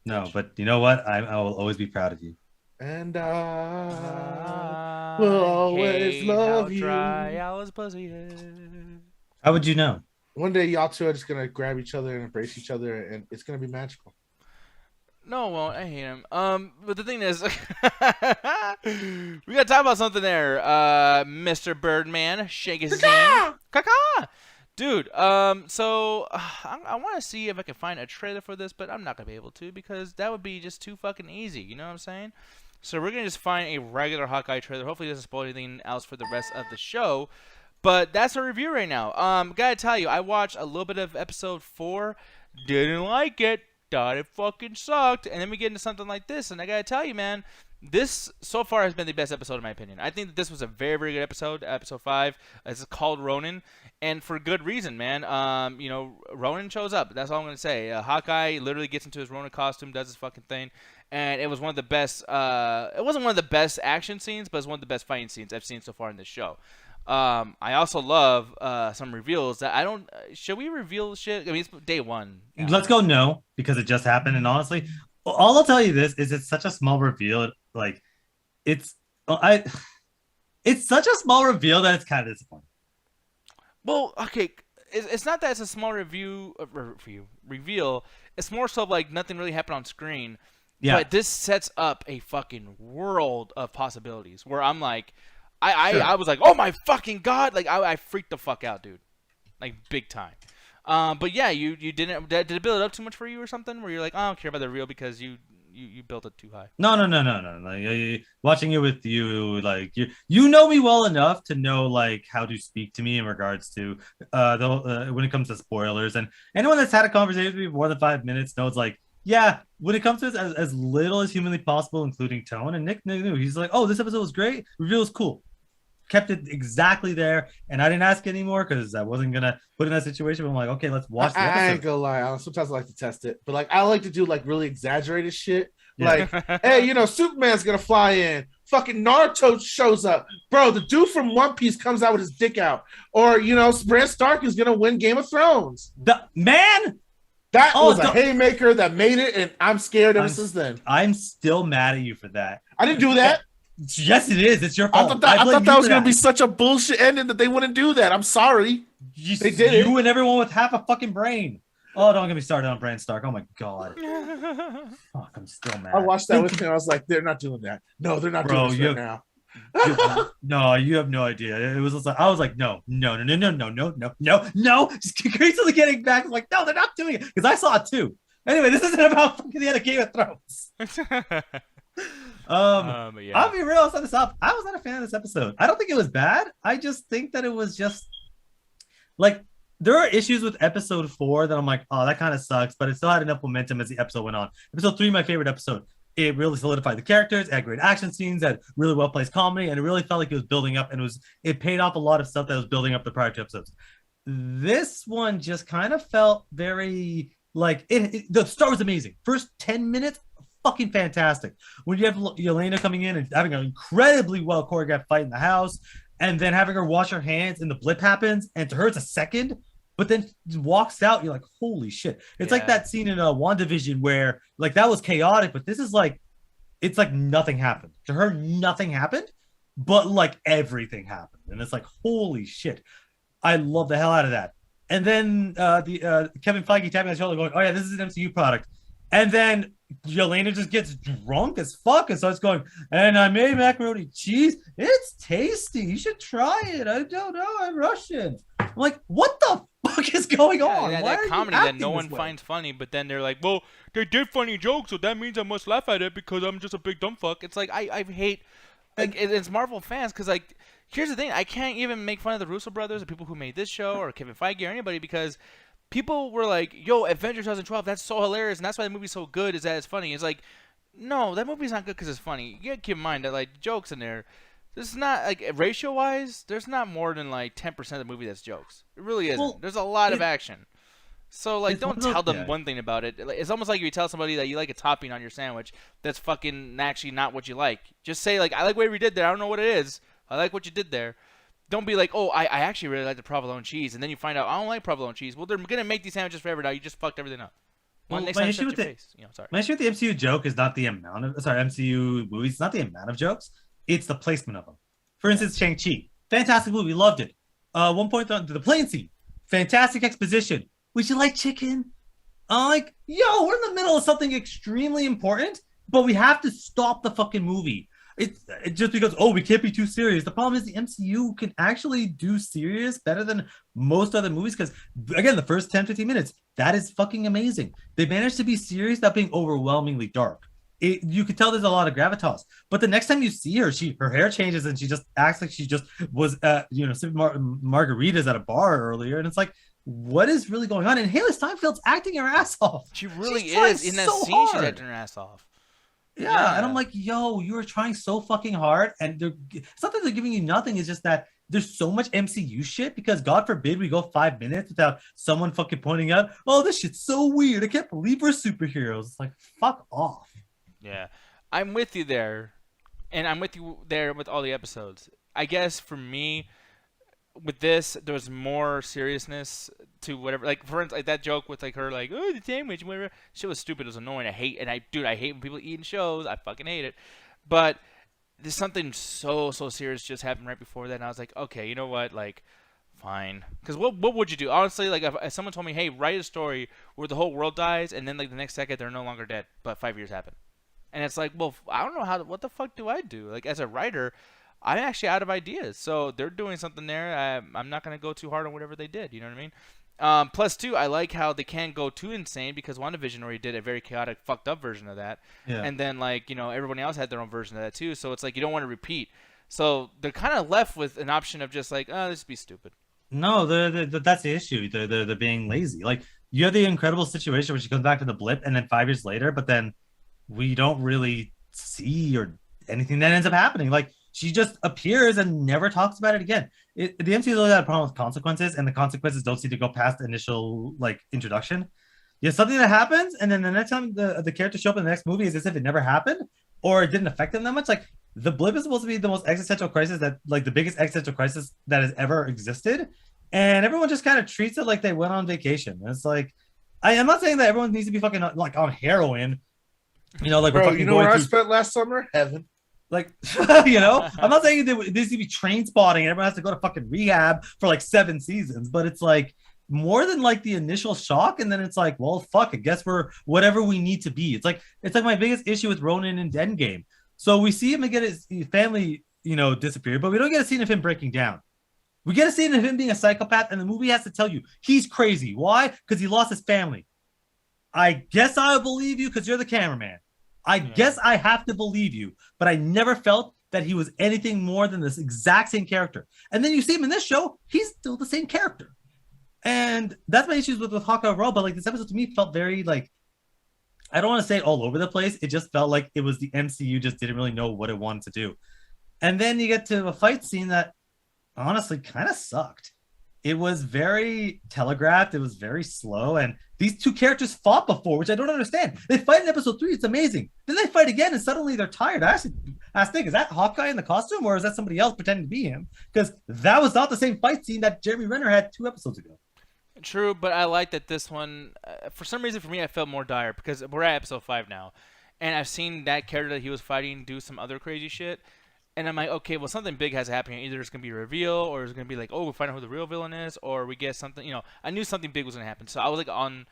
C: No, but you know what? I will always be proud of you.
A: And I will always love you.
B: Dry Alice pussy is.
C: How would you know?
A: One day y'all two are just going to grab each other and embrace each other, and it's going to be magical.
B: No, it won't. I hate him. But the thing is, we gotta talk about something there, Mr. Birdman. Shake his zing. Caca! Dude, so I want to see if I can find a trailer for this, but I'm not gonna be able to because that would be just too fucking easy. You know what I'm saying? So we're gonna just find a regular Hawkeye trailer. Hopefully, it doesn't spoil anything else for the rest of the show. But that's our review right now. Gotta tell you, I watched a little bit of episode 4. Didn't like it. Thought it fucking sucked, and then we get into something like this, and I gotta tell you, man, this so far has been the best episode in my opinion. I think that this was a very, very good episode, episode 5. It's called Ronin, and for good reason, man. Ronin shows up. That's all I'm gonna say. Hawkeye literally gets into his Ronin costume, does his fucking thing, and it was one of the best. It wasn't one of the best action scenes, but it's one of the best fighting scenes I've seen so far in this show. I also love some reveals that I don't. Should we reveal shit? I mean, it's day 1.
C: Let's go no, because it just happened. And honestly, all I'll tell you this is it's such a small reveal. Like, it's such a small reveal that it's kind of disappointing.
B: Well, okay, it's not that it's a small reveal. It's more so like nothing really happened on screen. Yeah. But this sets up a fucking world of possibilities where I'm like. I was like, oh my fucking god! Like I freaked the fuck out, dude, like big time. But yeah, you didn't. Did it build it up too much for you or something? Where you're like, I don't care about the reveal because you you built it too high.
C: No. Like watching it with you, like you know me well enough to know like how to speak to me in regards to when it comes to spoilers. And anyone that's had a conversation with me for more than 5 minutes knows like, yeah, when it comes to as little as humanly possible, including tone. And Nick knew. He's like, oh, this episode was great. Reveal was cool. Kept it exactly there, and I didn't ask anymore because I wasn't gonna put in that situation. But I'm like, okay, let's watch the episode.
A: I ain't gonna lie. Sometimes I like to test it, but like I like to do like really exaggerated shit. Like, hey, Superman's gonna fly in. Fucking Naruto shows up, bro. The dude from One Piece comes out with his dick out, or Bran Stark is gonna win Game of Thrones.
C: The man.
A: That was a haymaker that made it, and I'm scared ever since then.
C: I'm still mad at you for that.
A: I didn't do that.
C: Yes, it is. It's your fault.
A: I thought that was going to be such a bullshit ending that they wouldn't do that. I'm sorry.
C: They did it. You and everyone with half a fucking brain. Oh, don't get me started on Bran Stark. Oh my god. Fuck, I'm still mad.
A: I watched that with him. I was like, they're not doing that. No, they're not doing this right now.
C: No, you have no idea. It was just like I was like, no. Just crazily getting back. Like, no, they're not doing it because I saw it too. Anyway, this isn't about fucking the end of Game of Thrones. I'll be real. I'll set this up. I was not a fan of this episode. I don't think it was bad. I just think that it was just like there are issues with episode 4 that I'm like, oh, that kind of sucks, but it still had enough momentum as the episode went on. Episode 3, my favorite episode. It really solidified the characters, had great action scenes, had really well placed comedy, and it really felt like it was building up, and it paid off a lot of stuff that was building up the prior 2 episodes. This one just kind of felt very like the start was amazing. First 10 minutes, fucking fantastic. When you have Yelena coming in and having an incredibly well choreographed fight in the house, and then having her wash her hands and the blip happens, and to her it's a second, but then walks out, you're like, holy shit. It's like that scene in WandaVision where like that was chaotic, but this is like, it's like nothing happened. To her, nothing happened, but like everything happened. And it's like, holy shit. I love the hell out of that. And then Kevin Feige tapping on the shoulder going, oh yeah, this is an MCU product. And then Yelena just gets drunk as fuck and starts going, and I made macaroni cheese. It's tasty. You should try it. I don't know. I'm Russian. I'm like, what the fuck is going on?
B: That comedy that no one finds funny, but then they're like, well, they did funny jokes, so that means I must laugh at it because I'm just a big dumb fuck. It's like, I hate, like, it's Marvel fans because, like, here's the thing. I can't even make fun of the Russo brothers or people who made this show or Kevin Feige or anybody because people were like, yo, Avengers 2012, that's so hilarious, and that's why the movie's so good, is that it's funny. It's like, no, that movie's not good because it's funny. You gotta keep in mind that, like, jokes in there, this is not, like, ratio-wise, there's not more than, like, 10% of the movie that's jokes. It really isn't. Well, there's a lot of action. So, like, don't tell them one thing about it. It's almost like if you tell somebody that you like a topping on your sandwich that's fucking actually not what you like. Just say, like, I like whatever you did there. I don't know what it is. I like what you did there. Don't be like, oh, I actually really like the provolone cheese, and then you find out I don't like provolone cheese. Well, they're gonna make these sandwiches forever now. You just fucked everything up.
C: Well, my issue with the MCU joke is not the amount of MCU movies. It's not the amount of jokes. It's the placement of them. For instance, Shang-Chi, fantastic movie, loved it. One point on the plane scene, fantastic exposition. Would you like chicken? I'm like, yo, we're in the middle of something extremely important, but we have to stop the fucking movie. It's just because, oh, we can't be too serious. The problem is the MCU can actually do serious better than most other movies because, again, the first 10, 15 minutes, that is fucking amazing. They managed to be serious without being overwhelmingly dark. You could tell there's a lot of gravitas. But the next time you see her, her hair changes and she just acts like she just was, sipping margaritas at a bar earlier. And it's like, what is really going on? And Haley Steinfeld's acting her ass off.
B: She really is. In that scene, she's acting her ass off.
C: Yeah, and I'm like, yo, you are trying so fucking hard, and it's not that they're giving you nothing. It's just that there's so much MCU shit because God forbid we go 5 minutes without someone fucking pointing out, oh, this shit's so weird. I can't believe we're superheroes. It's like, fuck off.
B: Yeah, I'm with you there, and I'm with you there with all the episodes. I guess for me, with this, there was more seriousness to whatever. Like, for instance, like that joke with like her, like, oh, the sandwich, whatever. Shit was stupid. It was annoying. I hate when people eat in shows. I fucking hate it. But there's something so serious just happened right before that, and I was like, okay, you know what? Like, fine. Because what would you do? Honestly, like, if someone told me, hey, write a story where the whole world dies, and then like the next second they're no longer dead, but 5 years happen, and it's like, well, I don't know what the fuck do I do? Like, as a writer, I'm actually out of ideas. So they're doing something there. I'm not going to go too hard on whatever they did. You know what I mean? Plus, too, I like how they can't go too insane because WandaVision already did a very chaotic, fucked up version of that.
C: Yeah.
B: And then, like, everybody else had their own version of that, too. So it's like you don't want to repeat. So they're kind of left with an option of just like, oh, this would be stupid.
C: No, that's the issue. They're being lazy. Like, you have the incredible situation where she comes back to the blip, and then 5 years later, but then we don't really see or anything that ends up happening. Like, she just appears and never talks about it again. The MCU always had a problem with consequences, and the consequences don't seem to go past the initial like introduction. You have something that happens, and then the next time the characters show up in the next movie is as if it never happened, or it didn't affect them that much. Like, the blip is supposed to be the most existential crisis that, like, the biggest existential crisis that has ever existed, and everyone just kind of treats it like they went on vacation. And it's like, I'm not saying that everyone needs to be fucking like on heroin, like
A: Bro,
C: we're fucking
A: you know where I
C: through,
A: spent last summer? Heaven.
C: like, I'm not saying there needs to be train spotting and everyone has to go to fucking rehab for like 7 seasons, but it's like more than like the initial shock, and then it's like, well, fuck, I guess we're whatever we need to be. It's like my biggest issue with Ronan and Endgame. So we see him get his family, disappear, but we don't get a scene of him breaking down. We get a scene of him being a psychopath, and the movie has to tell you he's crazy. Why? Because he lost his family. I guess I'll believe you because you're the cameraman. I guess I have to believe you, but I never felt that he was anything more than this exact same character. And then you see him in this show, he's still the same character. And that's my issues with Hawkeye overall, but like this episode to me felt very like, I don't want to say all over the place. It just felt like it was the MCU just didn't really know what it wanted to do. And then you get to a fight scene that honestly kind of sucked. It was very telegraphed. It was very slow. And these two characters fought before, which I don't understand. They fight in episode 3. It's amazing. Then they fight again and suddenly they're tired. I actually asked Nick, is that Hawkeye in the costume or is that somebody else pretending to be him? Because that was not the same fight scene that Jeremy Renner had 2 episodes ago.
B: True, but I like that this one, for some reason for me, I felt more dire because we're at episode 5 now. And I've seen that character that he was fighting do some other crazy shit. And I'm like, okay, well, something big has happened. Either it's going to be a reveal, or it's going to be like, oh, we find out who the real villain is, or we get something, I knew something big was going to happen. So I was like on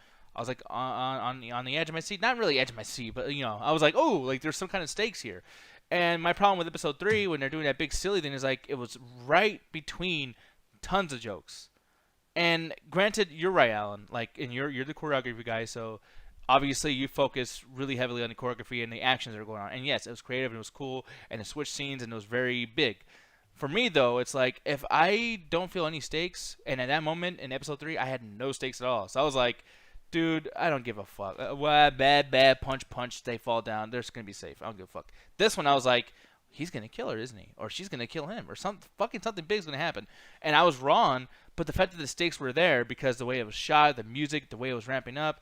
B: the edge of my seat. Not really edge of my seat, but, I was like, oh, like there's some kind of stakes here. And my problem with episode 3, when they're doing that big silly thing, is like, it was right between tons of jokes. And granted, you're right, Alan. Like, and you're the choreography guy, so obviously you focus really heavily on the choreography and the actions that are going on. And yes, it was creative and it was cool, and the switch scenes and it was very big. For me though, it's like if I don't feel any stakes, and at that moment in episode 3, I had no stakes at all. So I was like, dude, I don't give a fuck. Bad punch, they fall down. They're just gonna be safe. I don't give a fuck. This one, I was like, he's gonna kill her, isn't he? Or she's gonna kill him, or something big's gonna happen. And I was wrong, but the fact that the stakes were there because the way it was shot, the music, the way it was ramping up,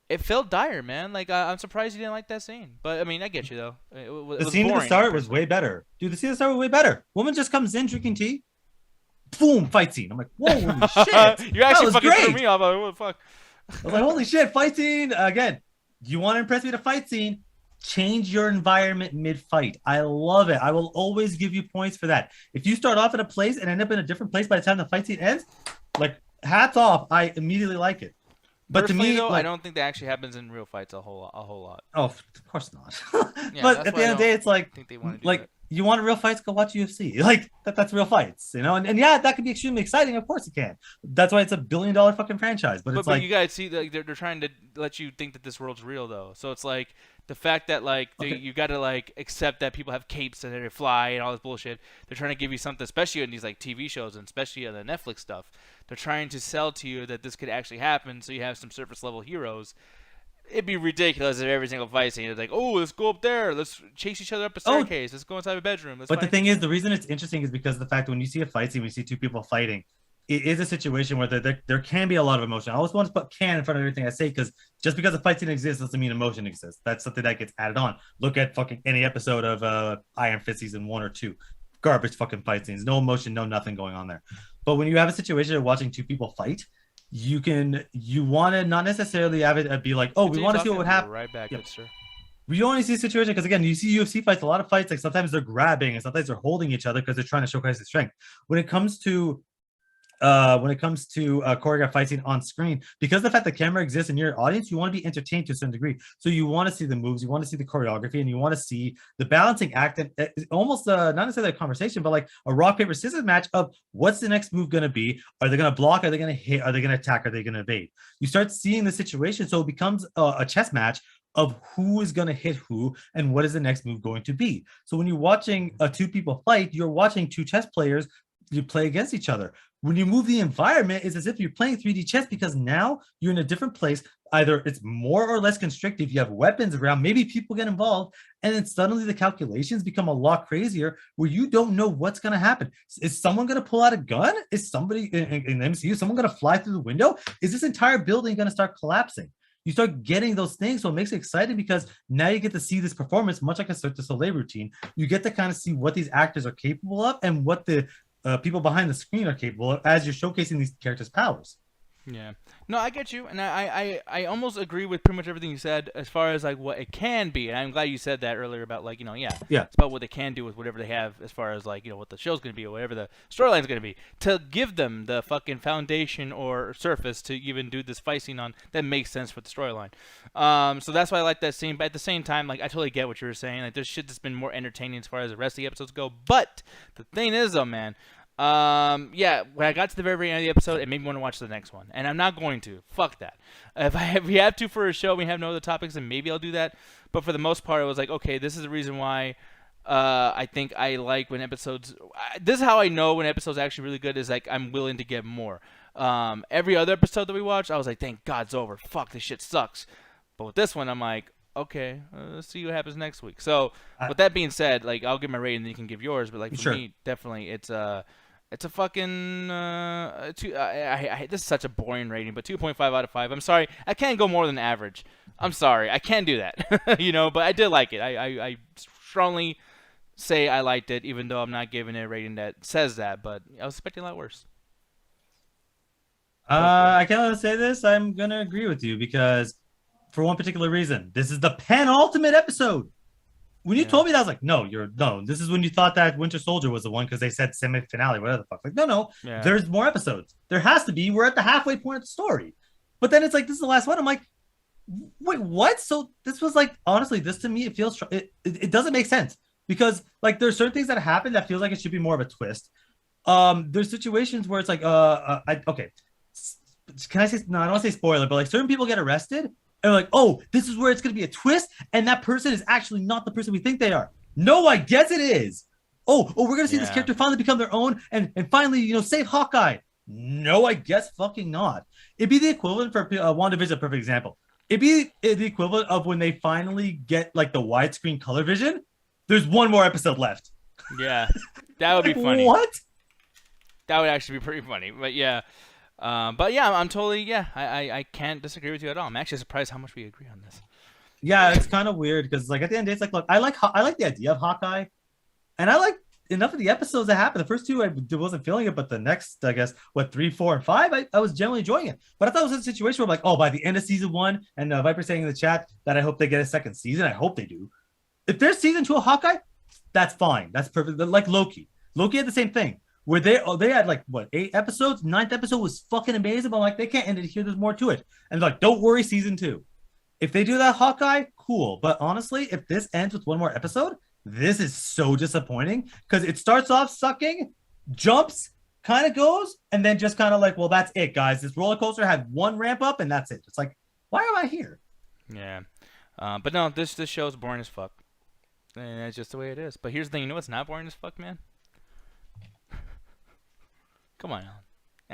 B: it felt dire, man. Like, I'm surprised you didn't like that scene. But, I mean, I get you, though.
C: The scene at the start was way better. Dude, the scene at the start was way better. Woman just comes in drinking tea. Boom, fight scene. I'm like, whoa, holy shit.
B: You actually fucking threw me off. Like, what the fuck?
C: I was like, holy shit, fight scene. Again, you want to impress me with a fight scene? Change your environment mid-fight. I love it. I will always give you points for that. If you start off at a place and end up in a different place by the time the fight scene ends, like, hats off. I immediately like it. But
B: personally,
C: to me,
B: though,
C: like,
B: I don't think that actually happens in real fights a whole lot.
C: Oh, of course not.
B: Yeah,
C: but at the end of the day, it's like, you want real fights? Go watch UFC. Like that's real fights, And yeah, that could be extremely exciting. Of course, it can. That's why it's $1 billion fucking franchise. But it's like
B: you guys see that they're trying to let you think that this world's real, though. So it's like the fact that you got to like accept that people have capes and they fly and all this bullshit. They're trying to give you something, especially in these like TV shows and especially on the Netflix stuff. They're trying to sell to you that this could actually happen, so you have some surface level heroes. It'd be ridiculous if every single fight scene is like, oh, let's go up there, let's chase each other up a staircase, let's go inside a bedroom.
C: But the thing is, the reason it's interesting is because the fact that when you see a fight scene, we see 2 people fighting, it is a situation where there can be a lot of emotion. I always want to put "can" in front of everything I say because just because a fight scene exists doesn't mean emotion exists. That's something that gets added on. Look at fucking any episode of Iron Fist season 1 or 2. Garbage fucking fight scenes, no emotion, no nothing going on there. But when you have a situation of watching 2 people fight, you want to not necessarily have it be like, oh, we want to see what would happen.
B: Right back, good sir.
C: We only see a situation because again, you see UFC fights, a lot of fights, like sometimes they're grabbing and sometimes they're holding each other because they're trying to showcase their strength. When it comes to when it comes to choreographed fight scene on screen, because the fact the camera exists in your audience, you want to be entertained to a certain degree. So you want to see the moves, you want to see the choreography, and you want to see the balancing act, and almost not necessarily a conversation, but like a rock paper scissors match of what's the next move going to be? Are they going to block? Are they going to hit? Are they going to attack? Are they going to evade? You start seeing the situation, so it becomes a chess match of who is going to hit who and what is the next move going to be. So when you're watching two people fight, you're watching two chess players, you play against each other. When you move the environment, it's as if you're playing 3D chess, because now you're in a different place. Either it's more or less constrictive, you have weapons around, maybe people get involved, and then suddenly the calculations become a lot crazier where you don't know what's going to happen. Is someone going to pull out a gun? Is somebody in the MCU, someone going to fly through the window? Is this entire building going to start collapsing? You start getting those things, so it makes it exciting, because now you get to see this performance, much like a Cirque du Soleil routine. You get to kind of see what these actors are capable of and what the people behind the screen are capable of as you're showcasing these characters' powers.
B: Yeah. No, I get you, and I almost agree with pretty much everything you said as far as like what it can be, and I'm glad you said that earlier about like, yeah, it's about what they can do with whatever they have as far as like, what the show's going to be or whatever the storyline's going to be, to give them the fucking foundation or surface to even do this fight scene on that makes sense for the storyline. So that's why I like that scene, but at the same time, like, I totally get what you were saying. Like, there's shit that's been more entertaining as far as the rest of the episodes go, but the thing is though, man, yeah, when I got to the very end of the episode, it made me want to watch the next one, and I'm not going to. Fuck that. If we have to for a show, we have no other topics, then maybe I'll do that. But for the most part, it was like, okay, this is the reason why I think I like when episodes. This is how I know when episodes are actually really good. Is like I'm willing to get more. Every other episode that we watched, I was like, thank God it's over. Fuck, this shit sucks. But with this one, I'm like, okay, let's see what happens next week. So with that being said, like, I'll give my rating, and then you can give yours. But like for me, definitely, it's a fucking this is such a boring rating, but 2.5 out of 5. I'm sorry, I can't go more than average. I'm sorry, I can't do that. But I did like it. I strongly say I liked it, even though I'm not giving it a rating that says that. But I was expecting a lot worse.
C: I can't say this. I'm gonna agree with you, because for one particular reason, this is the penultimate episode. When you told me that, I was like, no, this is when you thought that Winter Soldier was the one, because they said semi-finale, whatever the fuck. Like, no, there's more episodes. There has to be. We're at the halfway point of the story. But then it's like, this is the last one. I'm like, wait, what? So this was like, honestly, this to me, it feels, it doesn't make sense, because like there's certain things that happen that feels like it should be more of a twist. There's situations where it's like, okay, can I say, no, I don't want to say spoiler, but like certain people get arrested, and like, oh, this is where it's going to be a twist, and that person is actually not the person we think they are. No, I guess it is. Oh, we're going to see this character finally become their own and finally, save Hawkeye. No, I guess fucking not. It'd be the equivalent for WandaVision, a perfect example. It'd be the equivalent of when they finally get like the widescreen color vision. There's one more episode left.
B: Yeah, that would be funny.
C: What?
B: That would actually be pretty funny, but yeah. But yeah, I'm totally, I can't disagree with you at all. I'm actually surprised how much we agree on this.
C: Yeah, it's kind of weird, because like at the end of the day, it's like, look, I like the idea of Hawkeye, and I like enough of the episodes that happened. The first two, I wasn't feeling it, but the next, I guess, 3, 4, and 5, I was generally enjoying it. But I thought it was a situation where I'm like, oh, by the end of season 1, and Viper saying in the chat that I hope they get a second season. I hope they do. If there's season 2 of Hawkeye, that's fine. That's perfect. Like Loki had the same thing, where they had like what, 8 episodes. 9th episode was fucking amazing, but I'm like, they can't end it here. There's more to it. And like, don't worry, season 2. If they do that Hawkeye, cool. But honestly, if this ends with one more episode, this is so disappointing, because it starts off sucking, jumps, kind of goes, and then just kind of like, well, that's it, guys. This roller coaster had one ramp up, and that's it. It's like, why am I here?
B: Yeah. But no, this show's boring as fuck. And that's just the way it is. But here's the thing, what's not boring as fuck, man? Come on, Alan.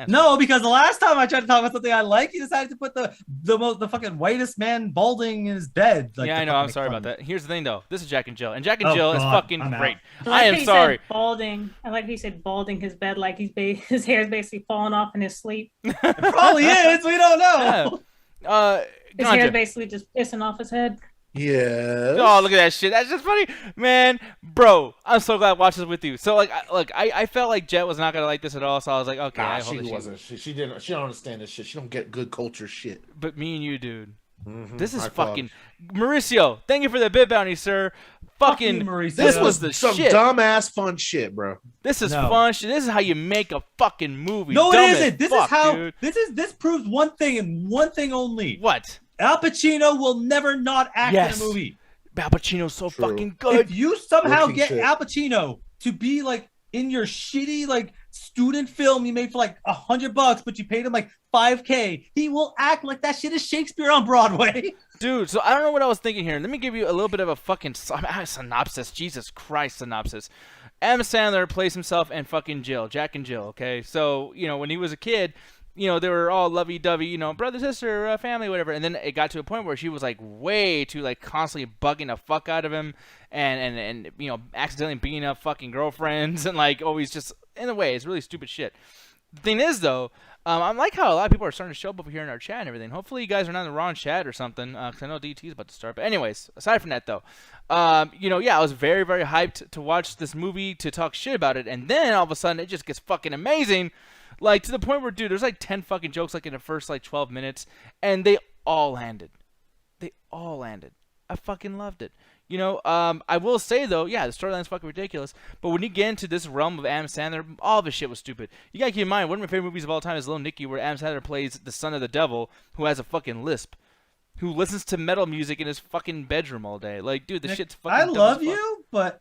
C: No, because the last time I tried to talk about something I like, he decided to put the fucking whitest man balding in his bed. Like,
B: yeah, I know. I'm sorry about that. Here's the thing, though. This is Jack and Jill, and Jack and Jill is fucking great.
D: I
B: am sorry.
D: Balding. I like he said balding his bed, like his hair is basically falling off in his sleep.
C: It probably is. We don't know.
B: Yeah.
D: His hair is basically just pissing off his head.
A: Yeah.
B: Oh, look at that shit. That's just funny, man. Bro, I'm so glad I watched this with you. So like, I felt like Jet was not gonna like this at all. So I was like, okay, I hope
A: she wasn't. She didn't. She don't understand this shit. She don't get good culture shit.
B: But me and you, dude.
A: Mm-hmm.
B: This is fucking Mauricio. Thank you for the bid bounty, sir. fucking.
C: Mauricio.
A: This was
B: the
A: some
B: shit.
A: dumbass fun shit, bro.
B: This is
C: No.
B: fun shit. This is how you make a fucking movie.
C: No,
B: Dumb
C: it
B: as
C: isn't. This
B: fuck,
C: is how.
B: dude.
C: This proves one thing and one thing only.
B: What?
C: Al Pacino will never not act
B: Yes.
C: in a movie.
B: Al Pacino's so
A: True.
B: fucking good.
C: If you somehow
A: Working
C: get
A: shit.
C: Al Pacino to be like in your shitty like student film you made for like $100, but you paid him like $5K, he will act like that shit is Shakespeare on Broadway.
B: Dude, so I don't know what I was thinking here. Let me give you a little bit of a fucking synopsis. Jesus Christ, synopsis. Adam Sandler plays himself and fucking Jill, Jack and Jill, okay? So, when he was a kid, they were all lovey-dovey, brother, sister, family, whatever. And then it got to a point where she was, like, way too, like, constantly bugging the fuck out of him and accidentally beating up fucking girlfriends and, like, always just, in a way, it's really stupid shit. The thing is, though, I like how a lot of people are starting to show up over here in our chat and everything. Hopefully you guys are not in the wrong chat or something, because I know DT is about to start. But anyways, aside from that, though, I was very, very hyped to watch this movie, to talk shit about it. And then, all of a sudden, it just gets fucking amazing. Like, to the point where, dude, there's like 10 fucking jokes, like, in the first, like, 12 minutes. And they all landed. They all landed. I fucking loved it. I will say, though, yeah, the storyline's fucking ridiculous. But when you get into this realm of Adam Sandler, all of his shit was stupid. You gotta keep in mind, one of my favorite movies of all time is Little Nicky, where Adam Sandler plays the son of the devil who has a fucking lisp, who listens to metal music in his fucking bedroom all day. Like, dude, the
C: Nick,
B: shit's fucking
C: I
B: dumb
C: love
B: as fuck.
C: you, but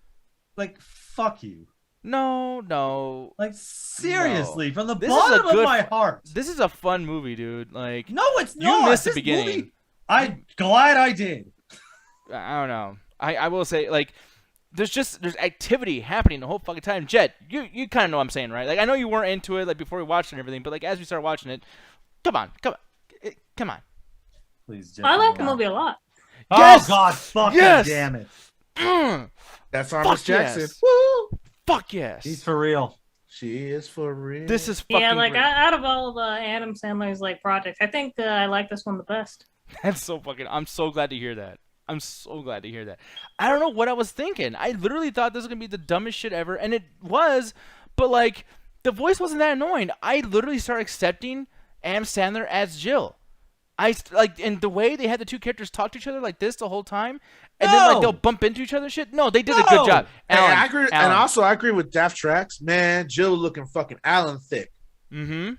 C: like fuck you.
B: No.
C: Like seriously, from the
B: This is a
C: bottom of
B: good-
C: my heart.
B: This is a fun movie, dude. Like,
C: No, it's
B: you
C: not.
B: missed the
C: This
B: beginning.
C: movie, I'm glad I did.
B: I don't know. I will say, like, there's activity happening the whole fucking time. Jet, you kind of know what I'm saying, right? Like, I know you weren't into it, like, before we watched it and everything, but, like, as we start watching it, come on.
C: Please, Jeff,
D: I like the
C: no.
D: movie a lot.
B: Yes!
C: Oh God, fucking
B: Yes!
C: damn it!
A: That's
B: Fuck
A: Armis Jackson.
B: yes.
A: Woo!
B: Fuck yes.
C: He's for real.
A: She is for real.
B: This is fucking
D: Yeah, like
B: great.
D: out of all the Adam Sandler's like projects, I think I like this one the best.
B: That's so fucking. I'm so glad to hear that. I don't know what I was thinking. I literally thought this was gonna be the dumbest shit ever, and it was. But like, the voice wasn't that annoying. I literally started accepting Adam Sandler as Jill. And the way they had the two characters talk to each other like this the whole time, and then like they'll bump into each other and shit. No, they did a good job.
A: And
B: Alan,
A: I agree, and also I agree with Daft Tracks. Man, Jill looking fucking Alan thick.
B: Mm-hmm.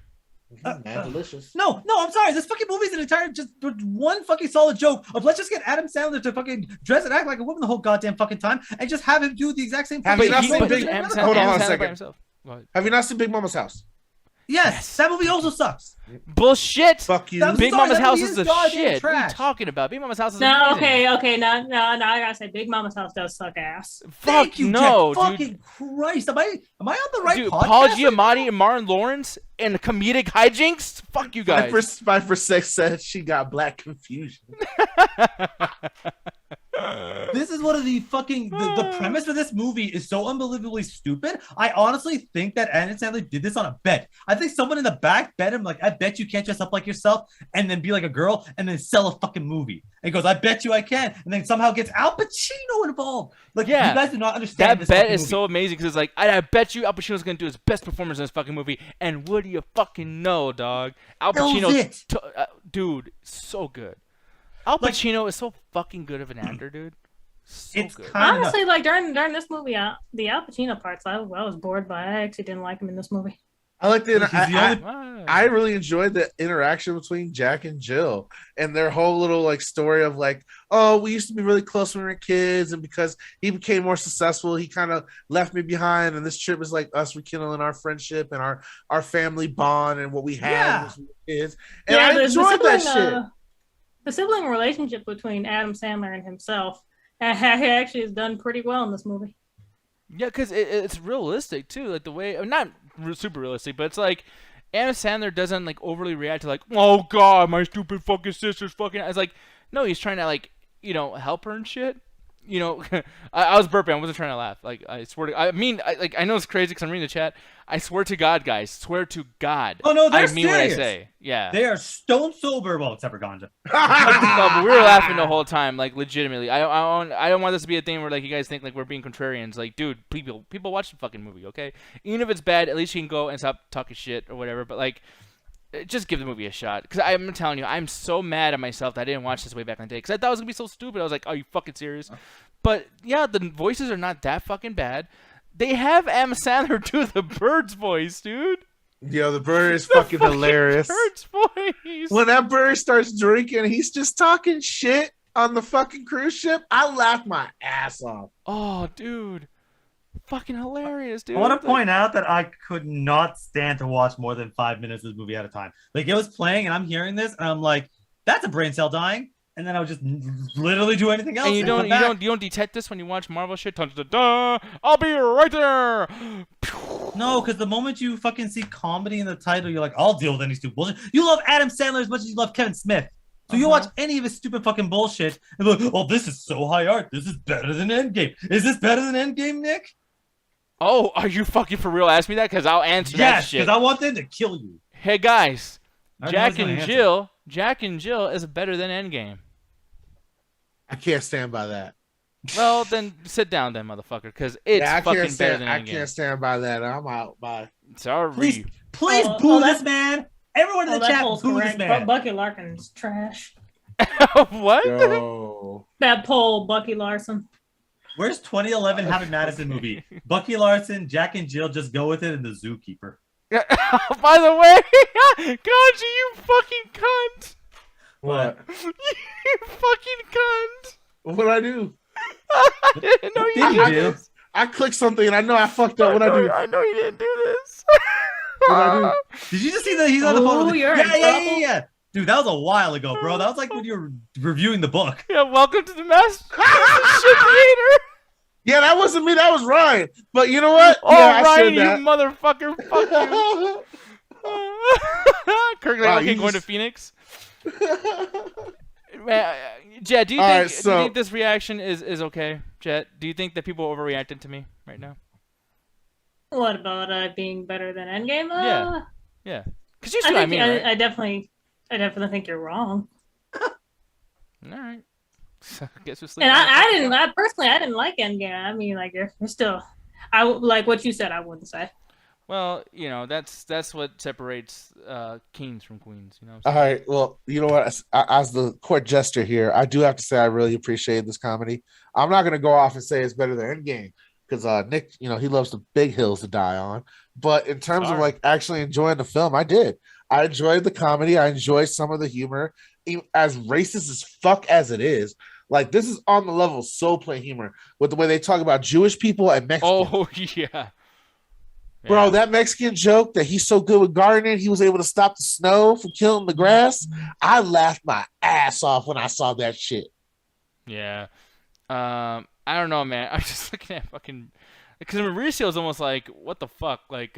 A: Man, delicious.
C: No, I'm sorry. This fucking movie's an entire just one fucking solid joke of let's just get Adam Sandler to fucking dress and act like a woman the whole goddamn fucking time and just have him do the exact same.
A: Have
C: fucking
A: you not
C: thing
A: seen
C: with
A: Big-
C: another
A: Hold on
C: guy.
A: a
B: Sandler by
A: second.
B: himself. Go ahead.
A: Have you not seen Big Mama's House?
C: Yes, that movie also sucks.
B: Bullshit.
A: Fuck you.
C: I'm
B: Big
C: sorry,
B: Mama's
C: that
B: House
C: movie
B: is
C: is
B: the
C: goddamn
B: shit. What are you
C: trash.
B: talking about? Big Mama's House is
D: No,
B: amazing.
D: okay, no, I gotta say, Big Mama's House does suck ass.
B: Fuck
C: Thank you,
B: no,
C: Jeff.
B: dude.
C: Fucking Christ, am I on the right
B: Dude,
C: podcast?
B: Paul
C: right
B: Giamatti and Martin Lawrence and comedic hijinks? Fuck you guys.
A: Five for Sex said she got black confusion.
C: This is one of the fucking the premise for this movie is so unbelievably stupid. I honestly think that Adam Sandler did this on a bet. I think someone in the back bet him like, I bet you can't dress up like yourself and then be like a girl and then sell a fucking movie. And he goes, I bet you I can, and then somehow gets Al Pacino involved. Like,
B: Yeah.
C: you guys do not understand
B: That
C: this
B: bet
C: fucking
B: is
C: movie.
B: so amazing because it's like, I bet you Al Pacino's going to do his best performance in this fucking movie. And what do you fucking know, dog? Al
C: Knows
B: Pacino,
C: it.
B: dude, so good. Al
C: Like-
B: Pacino is so fucking good of an actor, dude. So
C: It's
B: good.
C: kind of
D: Honestly, like during this movie, the Al Pacino parts, I was bored by. I actually didn't like him in this movie.
A: I like the.
C: He's the only-
B: Wow.
A: I really enjoyed the interaction between Jack and Jill and their whole little like story of like, oh, we used to be really close when we were kids, and because he became more successful, he kind of left me behind. And this trip is like us rekindling our friendship and our family bond and what we had
C: Yeah.
A: as we were kids. And I enjoyed that shit.
D: The sibling relationship between Adam Sandler and himself actually is done pretty well in this movie.
B: Yeah, because it's realistic too, like the way not super realistic, but it's like Adam Sandler doesn't like overly react to like, oh god, my stupid fucking sister's fucking. It's like, no, he's trying to like help her and shit. I was burping. I wasn't trying to laugh. Like I swear to, I know it's crazy because I'm reading the chat. I swear to God, guys, swear to God.
C: Oh, no, they're
B: I mean what I
C: serious.
B: say. Yeah.
C: They are stone sober. Well, except for ganja.
B: No, but we were laughing the whole time, like legitimately. I don't want this to be a thing where like you guys think like we're being contrarians. Like, dude, people watch the fucking movie, okay? Even if it's bad, at least you can go and stop talking shit or whatever. But like, just give the movie a shot. Because I'm telling you, I'm so mad at myself that I didn't watch this way back in the day. Because I thought it was gonna be so stupid. I was like, are you fucking serious? But yeah, the voices are not that fucking bad. They have Adam Sandler do the bird's voice, dude.
A: Yo, the bird is fucking hilarious.
B: Bird's voice.
A: When that bird starts drinking, he's just talking shit on the fucking cruise ship. I laughed my ass off.
B: Oh, dude. Fucking hilarious, dude.
C: I want to point out that I could not stand to watch more than 5 minutes of this movie at a time. Like, it was playing and I'm hearing this and I'm like, that's a brain cell dying. And then I would just literally do anything else.
B: And you don't detect this when you watch Marvel shit. Dun, dun, dun, I'll be right there.
C: No, because the moment you fucking see comedy in the title, you're like, I'll deal with any stupid bullshit. You love Adam Sandler as much as you love Kevin Smith. So you watch any of his stupid fucking bullshit and be like, oh, this is so high art. This is better than Endgame. Is this better than Endgame, Nick?
B: Oh, are you fucking for real? Ask me that because I'll answer that shit.
C: Yes, because I want them to kill you.
B: Hey guys,
C: Jack and Jill
B: is better than Endgame.
A: I can't stand by that.
B: Well, then sit down, then, motherfucker, because it's fucking better than Endgame.
A: I can't stand by that. I'm out. Bye.
B: Sorry.
C: Please boo this man. Everyone in the chat, boo this man.
D: Bucky Larkin's trash.
B: What?
A: Yo.
D: That poll, Bucky Larson.
C: Where's 2011 Happy Madison movie? Bucky Larson, Jack and Jill just go with it, and the Zookeeper.
B: By the way, God, you fucking cunt.
A: What?
B: You fucking cunt.
A: What'd I do?
B: I didn't know you did this.
A: I clicked something and I know I fucked up. What'd I do?
B: I know you didn't do this.
A: What'd I do?
C: Did you just see that he's on the phone?
D: Yeah.
C: Dude, that was a while ago, bro. That was like when you were reviewing the book.
B: Yeah, welcome to the mess. Shit theater.
A: Yeah, that wasn't me. That was Ryan. But you know what?
B: Oh,
A: yeah,
B: Ryan, you motherfucker. Fuck you. Kirk, okay, going to Phoenix. Man, Jet, do you think this reaction is okay? Jet, do you think that people are overreacting to me right now?
D: What about being better than Endgame?
B: Yeah. Because you see what I mean, right?
D: I definitely think you're wrong.
B: All right. So I guess we're sleeping.
D: And I personally didn't like Endgame. I mean, like, you're still, I like what you said. I wouldn't say.
B: Well, you know, that's what separates kings from queens. You know.
A: All right. Well, you know what? As the court jester here, I do have to say I really appreciate this comedy. I'm not going to go off and say it's better than Endgame because Nick, you know, he loves the big hills to die on. But in terms of like actually enjoying the film, I did. I enjoyed the comedy. I enjoyed some of the humor, as racist as fuck as it is. Like, this is on the level of soul play humor with the way they talk about Jewish people and Mexicans.
B: Oh yeah.
A: Bro, that Mexican joke that he's so good with gardening, he was able to stop the snow from killing the grass. I laughed my ass off when I saw that shit.
B: Yeah. I don't know, man. I'm just looking at fucking... Because Mauricio's almost like, what the fuck? Like,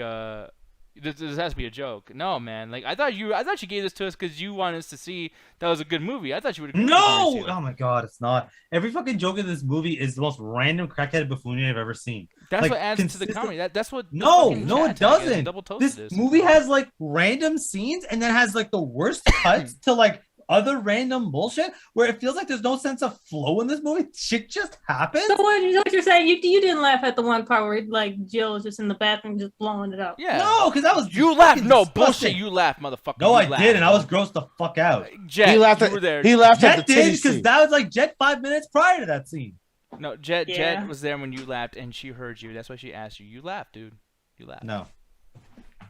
B: this has to be a joke. No, man. Like, I thought you gave this to us because you wanted us to see that was a good movie. I thought you would agree.
C: No! Oh my god, it's not. Every fucking joke in this movie is the most random crackhead buffoonery I've ever seen.
B: That's like, what adds to the comedy. That's what.
C: No, it doesn't.
B: This
C: movie has like random scenes and then has like the worst cuts to like other random bullshit where it feels like there's no sense of flow in this movie. Shit just happens. So
D: what you're saying? You didn't laugh at the one part where like Jill is just in the bathroom just blowing it up.
B: Yeah.
C: No, because that was
B: you laughed. No bullshit. You laughed, motherfucker.
C: No, I did, and I was grossed the fuck out.
B: Jet,
A: he laughed.
B: You were there.
A: He laughed
C: Jet
A: at the
C: did because that was like Jet 5 minutes prior to that scene.
B: No, Jet was there when you laughed, and she heard you. That's why she asked you. You laughed, dude. You laughed.
C: No.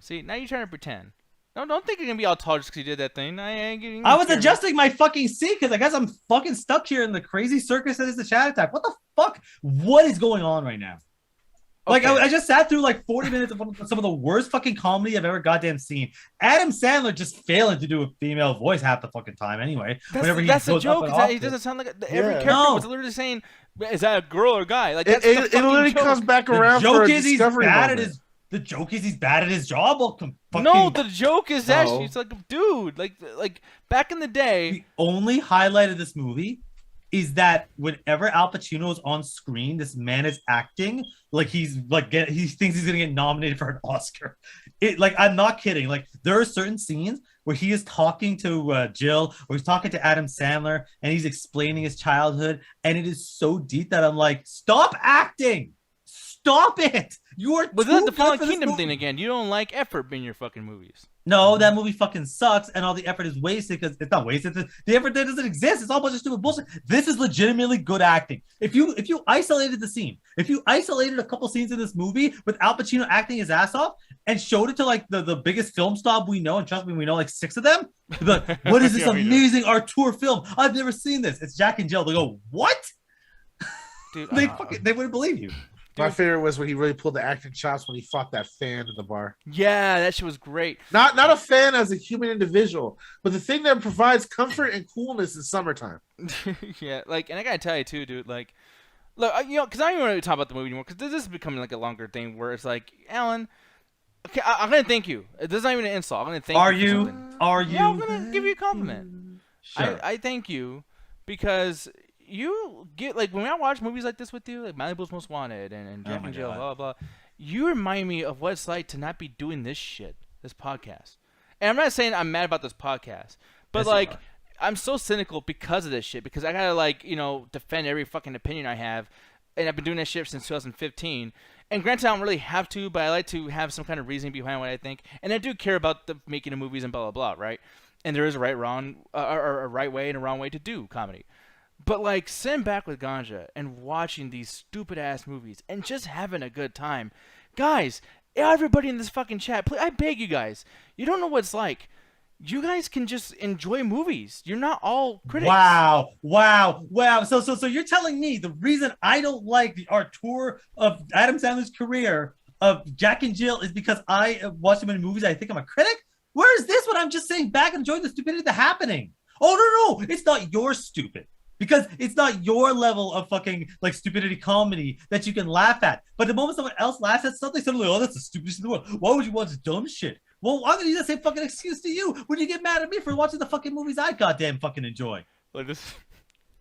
B: See, now you're trying to pretend. No, don't think you're gonna be all tall just because you did that thing.
C: I was adjusting my fucking seat because I guess I'm fucking stuck here in the crazy circus that is the chat attack. What the fuck? What is going on right now? Okay. Like, I just sat through like 40 minutes of some of the worst fucking comedy I've ever goddamn seen. Adam Sandler just failing to do a female voice half the fucking time anyway.
B: That's a joke. He doesn't sound like every character was literally saying, "Is that a girl or a guy?" Like that's
A: it literally
B: joke.
A: Comes back around. The joke
C: is he's bad at his. The joke is he's bad at his job.
B: No, the joke is that she's like, dude, like back in the day.
C: The only highlight of this movie is that whenever Al Pacino is on screen, this man is acting like he thinks he's gonna get nominated for an Oscar. I'm not kidding. Like, there are certain scenes where he is talking to Jill, or he's talking to Adam Sandler, and he's explaining his childhood, and it is so deep that I'm like, stop acting. Stop it! You are
B: But
C: too
B: that's the
C: good
B: Fallen
C: for this
B: Kingdom
C: movie.
B: thing again. You don't like effort in your fucking movies.
C: No, that movie fucking sucks, and all the effort is wasted because it's not wasted. The effort there doesn't exist. It's all a bunch of stupid bullshit. This is legitimately good acting. If you isolated the scene, if you isolated a couple scenes in this movie with Al Pacino acting his ass off and showed it to like the biggest film snob we know, and trust me, we know like 6 of them, they'd be like, what is this
B: Yeah, we do.
C: amazing auteur film? I've never seen this. It's Jack and Jill. They go, what?
B: Dude,
C: They wouldn't believe you.
A: My favorite was when he really pulled the acting chops when he fought that fan in the bar.
B: yeah, that shit was great.
A: Not a fan as a human individual, but the thing that provides comfort and coolness in summertime.
B: Yeah, like, and I gotta tell you too, dude. Like, look, you know, because I don't even want to talk about the movie anymore, because this is becoming like a longer thing where it's like, Alan, okay, I'm gonna thank you. This is not even an insult. I'm gonna thank
C: Are
B: you.
C: you?
B: For something.
C: Are
B: Yeah, I'm
C: you?
B: gonna give you a compliment.
C: Sure.
B: I thank you because you get like when I watch movies like this with you, like Malibu's Most Wanted and
C: Oh
B: Jack
C: my
B: and Jill,
C: God.
B: blah blah. You remind me of what it's like to not be doing this shit, this podcast. And I'm not saying I'm mad about this podcast, but
C: Yes, you
B: like
C: are.
B: I'm so cynical because of this shit. Because I gotta like defend every fucking opinion I have, and I've been doing this shit since 2015. And granted, I don't really have to, but I like to have some kind of reasoning behind what I think, and I do care about the making of movies and blah blah blah, right? And there is a right, wrong, or a right way and a wrong way to do comedy. But like sitting back with Ganja and watching these stupid ass movies and just having a good time, guys, everybody in this fucking chat, please, I beg you guys, you don't know what it's like. You guys can just enjoy movies. You're not all critics.
C: Wow. So you're telling me the reason I don't like the auteur of Adam Sandler's career of Jack and Jill is because I watch him in movies I think I'm a critic? Where is this when I'm just sitting back and enjoying the stupidity that's happening? Oh, no. It's not your stupid. Because it's not your level of fucking like stupidity comedy that you can laugh at. But the moment someone else laughs at something, suddenly, oh, that's the stupidest in the world. Why would you watch dumb shit? Well, I'm gonna use that same fucking excuse to you when you get mad at me for watching the fucking movies I goddamn fucking enjoy.
B: Like this.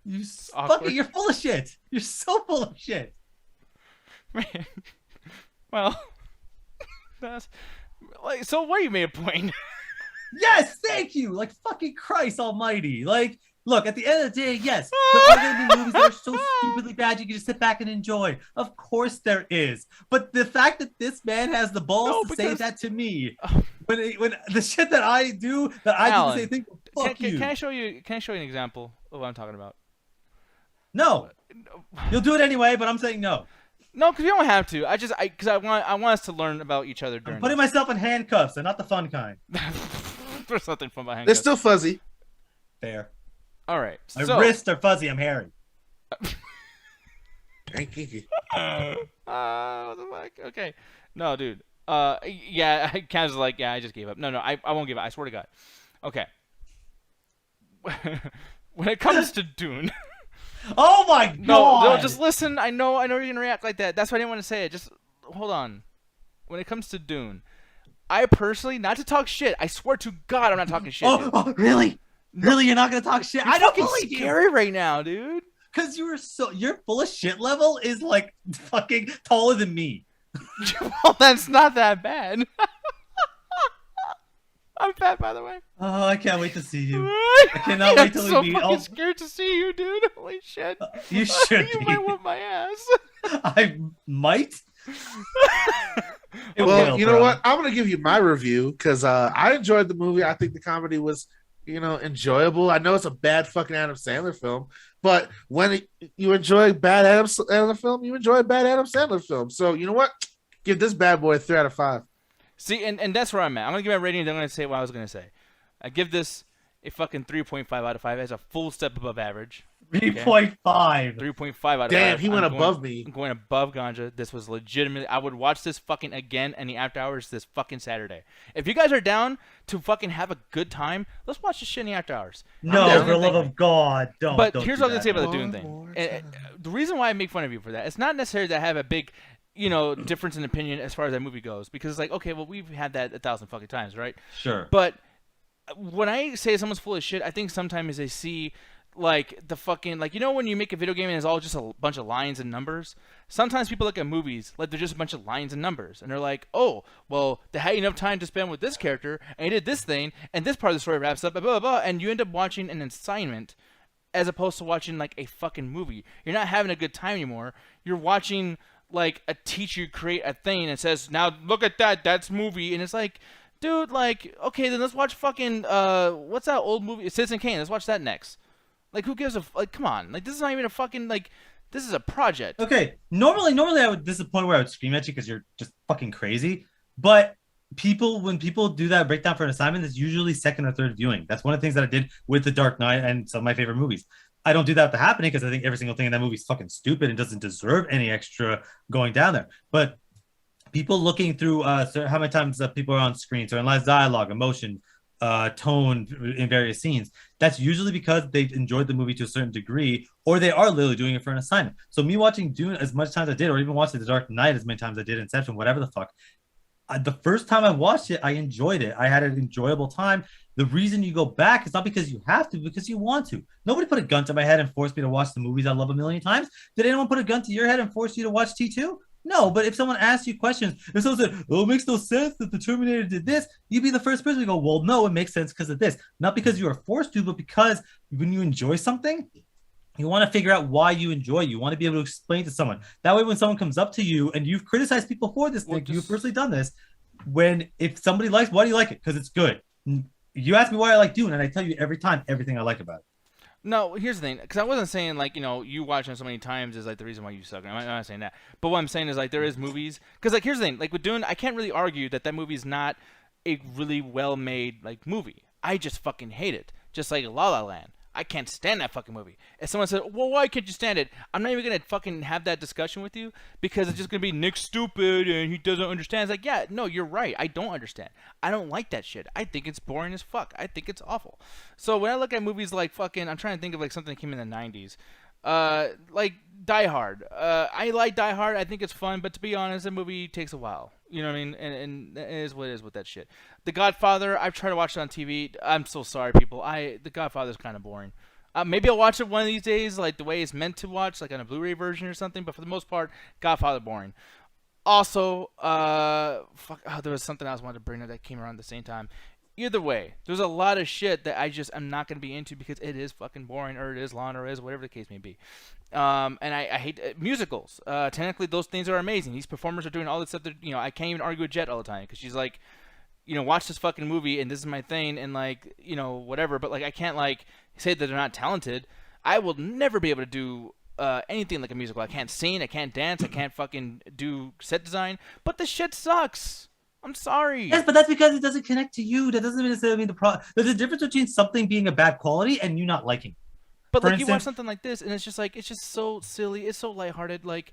C: You
B: Awkward.
C: you're full of shit. You're so full of shit.
B: Man. Well, that's like so. What you made a point?
C: Yes, thank you. Like fucking Christ Almighty. Like, look, at the end of the day, yes, there are gonna be movies that are so stupidly bad you can just sit back and enjoy. Of course there is. But the fact that this man has the balls to say that to me when the shit that I do that I
B: Alan,
C: do the same thing, fuck you.
B: Can I show you? Can I show you an example of what I'm talking about?
C: No. You'll do it anyway, but I'm saying no.
B: No, because you don't have to. Because I want us to learn about each other during.
C: I'm putting myself in handcuffs and not the fun kind.
B: There's nothing fun behind.
A: They're still fuzzy.
C: Fair.
B: All right.
C: My
B: So,
C: wrists are fuzzy. I'm hairy.
A: Ain't kinky.
B: what the fuck? Okay. No, dude. Yeah, Kaz is like, yeah, I just gave up. No, I won't give up. I swear to God. Okay. When it comes to Dune.
C: Oh my god!
B: No, just listen. I know you're gonna react like that. That's why I didn't want to say it. Just hold on. When it comes to Dune, I personally, not to talk shit. I swear to God, I'm not talking shit. Dude.
C: Oh, really? Really, you're not gonna talk shit?
B: You're
C: I don't
B: fucking
C: believe you.
B: scary right now, dude.
C: Because your full of shit level is like fucking taller than me.
B: Well, that's not that bad. I'm fat, by the way.
C: Oh, I can't wait to see you. I cannot wait till
B: I'm
C: we
B: so
C: meet.
B: fucking
C: Oh,
B: scared to see you, dude. Holy shit.
C: you should
B: You
C: be.
B: might whip my ass.
C: I might. It
A: Well,
C: will,
A: you know
C: bro.
A: what? I'm gonna give you my review because I enjoyed the movie. I think the comedy was, enjoyable. I know it's a bad fucking Adam Sandler film, but when you enjoy bad Adam Sandler film, you enjoy a bad Adam Sandler film. So you know what? Give this bad boy a 3 out of 5.
B: See, and that's where I'm at. I'm going to give my rating, and then I'm going to say what I was going to say. I give this a fucking 3.5 out of 5 as a full step above average.
C: 3.5.
B: 3.5 out of 5.
A: Damn, he went
B: I'm
A: above
B: going,
A: me.
B: I'm going above Ganja. This was legitimately. I would watch this fucking again in the after hours this fucking Saturday. If you guys are down to fucking have a good time, let's watch this shit in the after hours.
C: No,
B: down.
C: for the love of God, don't.
B: But
C: don't
B: here's
C: do
B: what I was
C: that.
B: going to say about the Dune
A: One more
B: thing. The reason why I make fun of you for that, it's not necessarily that I have a big, difference in opinion as far as that movie goes. Because it's like, okay, well, we've had that 1,000 fucking times, right?
C: Sure.
B: But when I say someone's full of shit, I think sometimes they see like the fucking when you make a video game and it's all just a bunch of lines and numbers. Sometimes people look at movies like they're just a bunch of lines and numbers, and they're like, oh, well, they had enough time to spend with this character, and he did this thing, and this part of the story wraps up, blah blah blah, and you end up watching an assignment as opposed to watching like a fucking movie. You're not having a good time anymore. You're watching like a teacher create a thing and says, now look at that, that's movie, and it's like, dude, like, okay, then let's watch fucking what's that old movie, Citizen Kane, let's watch that next. Like, who gives a like, come on, like, this is not even a fucking, like, this is a project.
C: Okay, normally this is the point where I would scream at you because you're just fucking crazy. But when people do that breakdown for an assignment, it's usually second or third viewing. That's one of the things that I did with The Dark Knight and some of my favorite movies. I don't do that at the happening because I think every single thing in that movie is fucking stupid and doesn't deserve any extra going down there. But people looking through how many times people are on screen, so in live dialogue, emotion, tone in various scenes, that's usually because they enjoyed the movie to a certain degree, or they are literally doing it for an assignment. So me watching Dune as much times as I did, or even watching The Dark Knight as many times as I did, Inception, whatever the fuck, the first time I watched it, I enjoyed it. I had an enjoyable time. The reason you go back is not because you have to, because you want to. Nobody put a gun to my head and forced me to watch the movies I love a million times. Did anyone put a gun to your head and force you to watch T2? No, but if someone asks you questions, if someone said, oh, it makes no sense that the Terminator did this, you'd be the first person to go, well, no, it makes sense because of this. Not because you are forced to, but because when you enjoy something, you want to figure out why you enjoy it. You want to be able to explain to someone. That way, when someone comes up to you and you've criticized people for this, you've personally done this, if somebody likes, why do you like it? Because it's good. You ask me why I like Dune, and I tell you every time everything I like about it.
B: No, here's the thing, because I wasn't saying, like, you know, you watching so many times is, like, the reason why you suck. I'm not saying that. But what I'm saying is, like, there is movies, because, like, here's the thing, like, with Dune, I can't really argue that movie is not a really well-made, like, movie. I just fucking hate it. Just like La La Land. I can't stand that fucking movie. If someone said, well, why can't you stand it? I'm not even going to fucking have that discussion with you because it's just going to be Nick's stupid and he doesn't understand. It's like, yeah, no, you're right. I don't understand. I don't like that shit. I think it's boring as fuck. I think it's awful. So when I look at movies like fucking, I'm trying to think of like something that came in the 90s. Like Die Hard. I like Die Hard. I think it's fun, but to be honest, the movie takes a while. You know what I mean? And it is what it is with that shit. The Godfather, I've tried to watch it on TV. I'm so sorry, people. The Godfather's kind of boring. Maybe I'll watch it one of these days, like the way it's meant to watch, like on a Blu-ray version or something. But for the most part, Godfather boring. Also, there was something else I wanted to bring up that came around at the same time. Either way, there's a lot of shit that I'm not going to be into because it is fucking boring, or it is long, or it is whatever the case may be. And I hate musicals. Technically, those things are amazing. These performers are doing all this stuff that, you know, I can't even argue with Jet all the time because she's like, you know, watch this fucking movie and this is my thing and, like, you know, whatever. But, like, I can't, like, say that they're not talented. I will never be able to do anything like a musical. I can't sing, I can't dance, I can't fucking do set design. But the shit sucks. I'm sorry.
C: Yes, but that's because it doesn't connect to you. That doesn't necessarily mean there's a difference between something being a bad quality and you not liking.
B: But like, you watch something like this, and it's just so silly. It's so lighthearted. Like,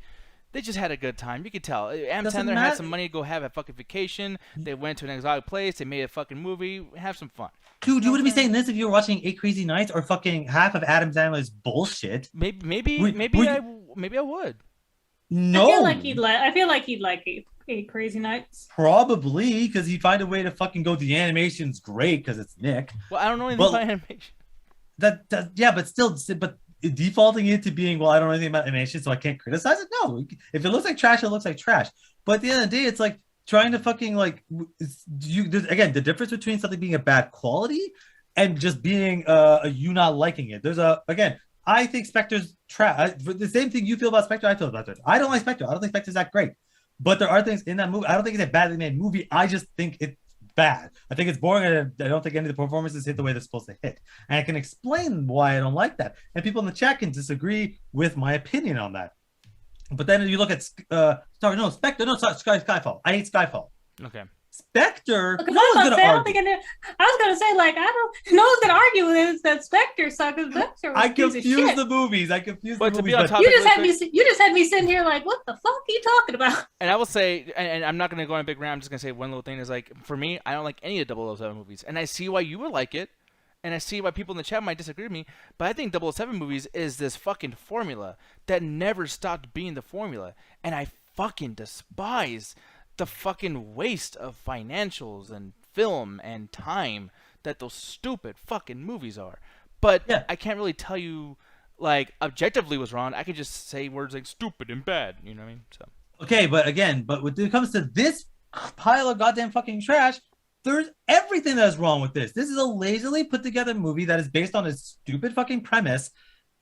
B: they just had a good time. You could tell. Adam Sandler had some money to go have a fucking vacation. They went to an exotic place. They made a fucking movie. Have some fun.
C: Dude, you wouldn't be saying this if you were watching 8 Crazy Nights or fucking half of Adam Sandler's bullshit.
B: Maybe I would.
C: No.
D: I feel like he'd like 8 Crazy Nights.
C: Probably, because he'd find a way to fucking go. The animation's great because it's Nick.
B: Well, I don't know anything about animation.
C: But defaulting it to being, well, I don't know anything about animation, so I can't criticize it. No, if it looks like trash, it looks like trash. But at the end of the day, it's like trying to fucking like again, the difference between something being a bad quality and just being you not liking it. I think Spectre's trash. The same thing you feel about Spectre, I feel about it. I don't like Spectre. I don't think Spectre's that great. But there are things in that movie. I don't think it's a badly made movie. I just think it's bad. I think it's boring. And I don't think any of the performances hit the way they're supposed to hit. And I can explain why I don't like that. And people in the chat can disagree with my opinion on that. But then if you look at Skyfall. I hate Skyfall.
B: Okay.
C: Spectre.
D: I was gonna say, like, no one's gonna argue with that Spectre sucks.
C: I confuse the movies.
D: You just had me sitting here like, what the fuck are you talking about?
B: And I will say, and I'm not gonna go on a big rant. I'm just gonna say one little thing is, like, for me, I don't like any of the 007 movies, and I see why you would like it, and I see why people in the chat might disagree with me. But I think 007 movies is this fucking formula that never stopped being the formula, and I fucking despise the fucking waste of financials and film and time that those stupid fucking movies are. But yeah. I can't really tell you, like, objectively was wrong. I could just say words like stupid and bad. You know what I mean? So.
C: Okay, but when it comes to this pile of goddamn fucking trash, there's everything that is wrong with this. This is a lazily put together movie that is based on a stupid fucking premise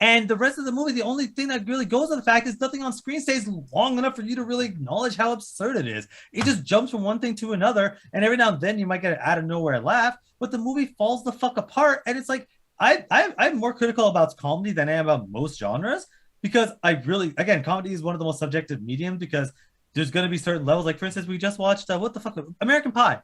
C: And the rest of the movie, the only thing that really goes on the fact is nothing on screen stays long enough for you to really acknowledge how absurd it is. It just jumps from one thing to another, and every now and then you might get an out of nowhere laugh, but the movie falls the fuck apart. And it's like I'm more critical about comedy than I am about most genres, because I really, again, comedy is one of the most subjective mediums, because there's going to be certain levels. Like, for instance, we just watched American Pie.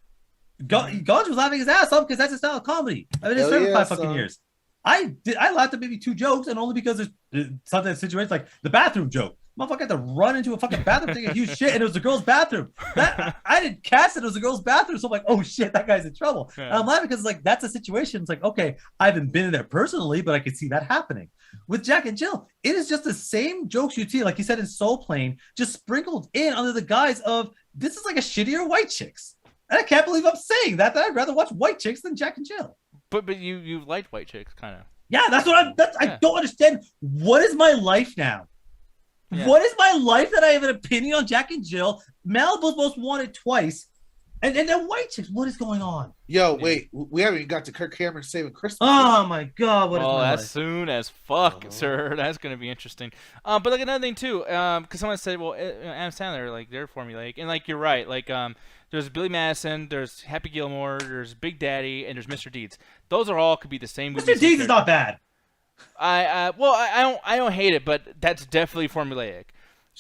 C: Gage was laughing his ass off because that's his style of comedy. I've been in for 5 fucking years. I laughed at maybe 2 jokes, and only because there's something situations like the bathroom joke. Motherfucker had to run into a fucking bathroom, take a huge shit, and it was the girl's bathroom. I didn't cast it; it was the girl's bathroom. So I'm like, oh shit, that guy's in trouble. Yeah. And I'm laughing because like that's a situation. It's like, okay, I haven't been in there personally, but I could see that happening. With Jack and Jill, it is just the same jokes you see, like you said in Soul Plane, just sprinkled in under the guise of this is like a shittier White Chicks. And I can't believe I'm saying that I'd rather watch White Chicks than Jack and Jill.
B: But you liked White Chicks, kind of.
C: Yeah, that's what I don't understand. What is my life now? Yeah. What is my life that I have an opinion on Jack and Jill, Malibu's Most Wanted twice, and then White Chicks? What is going on?
A: Yo, wait, we haven't even got to Kirk Cameron Saving Christmas.
C: Oh my God!
B: Well, as soon as fuck, sir. That's gonna be interesting. But like another thing too, because someone said, well, Adam Sandler, like they're formulaic, and like you're right, like there's Billy Madison, there's Happy Gilmore, there's Big Daddy, and there's Mr. Deeds. Those are all could be the same.
C: Mr. Deeds is not bad.
B: I don't hate it, but that's definitely formulaic.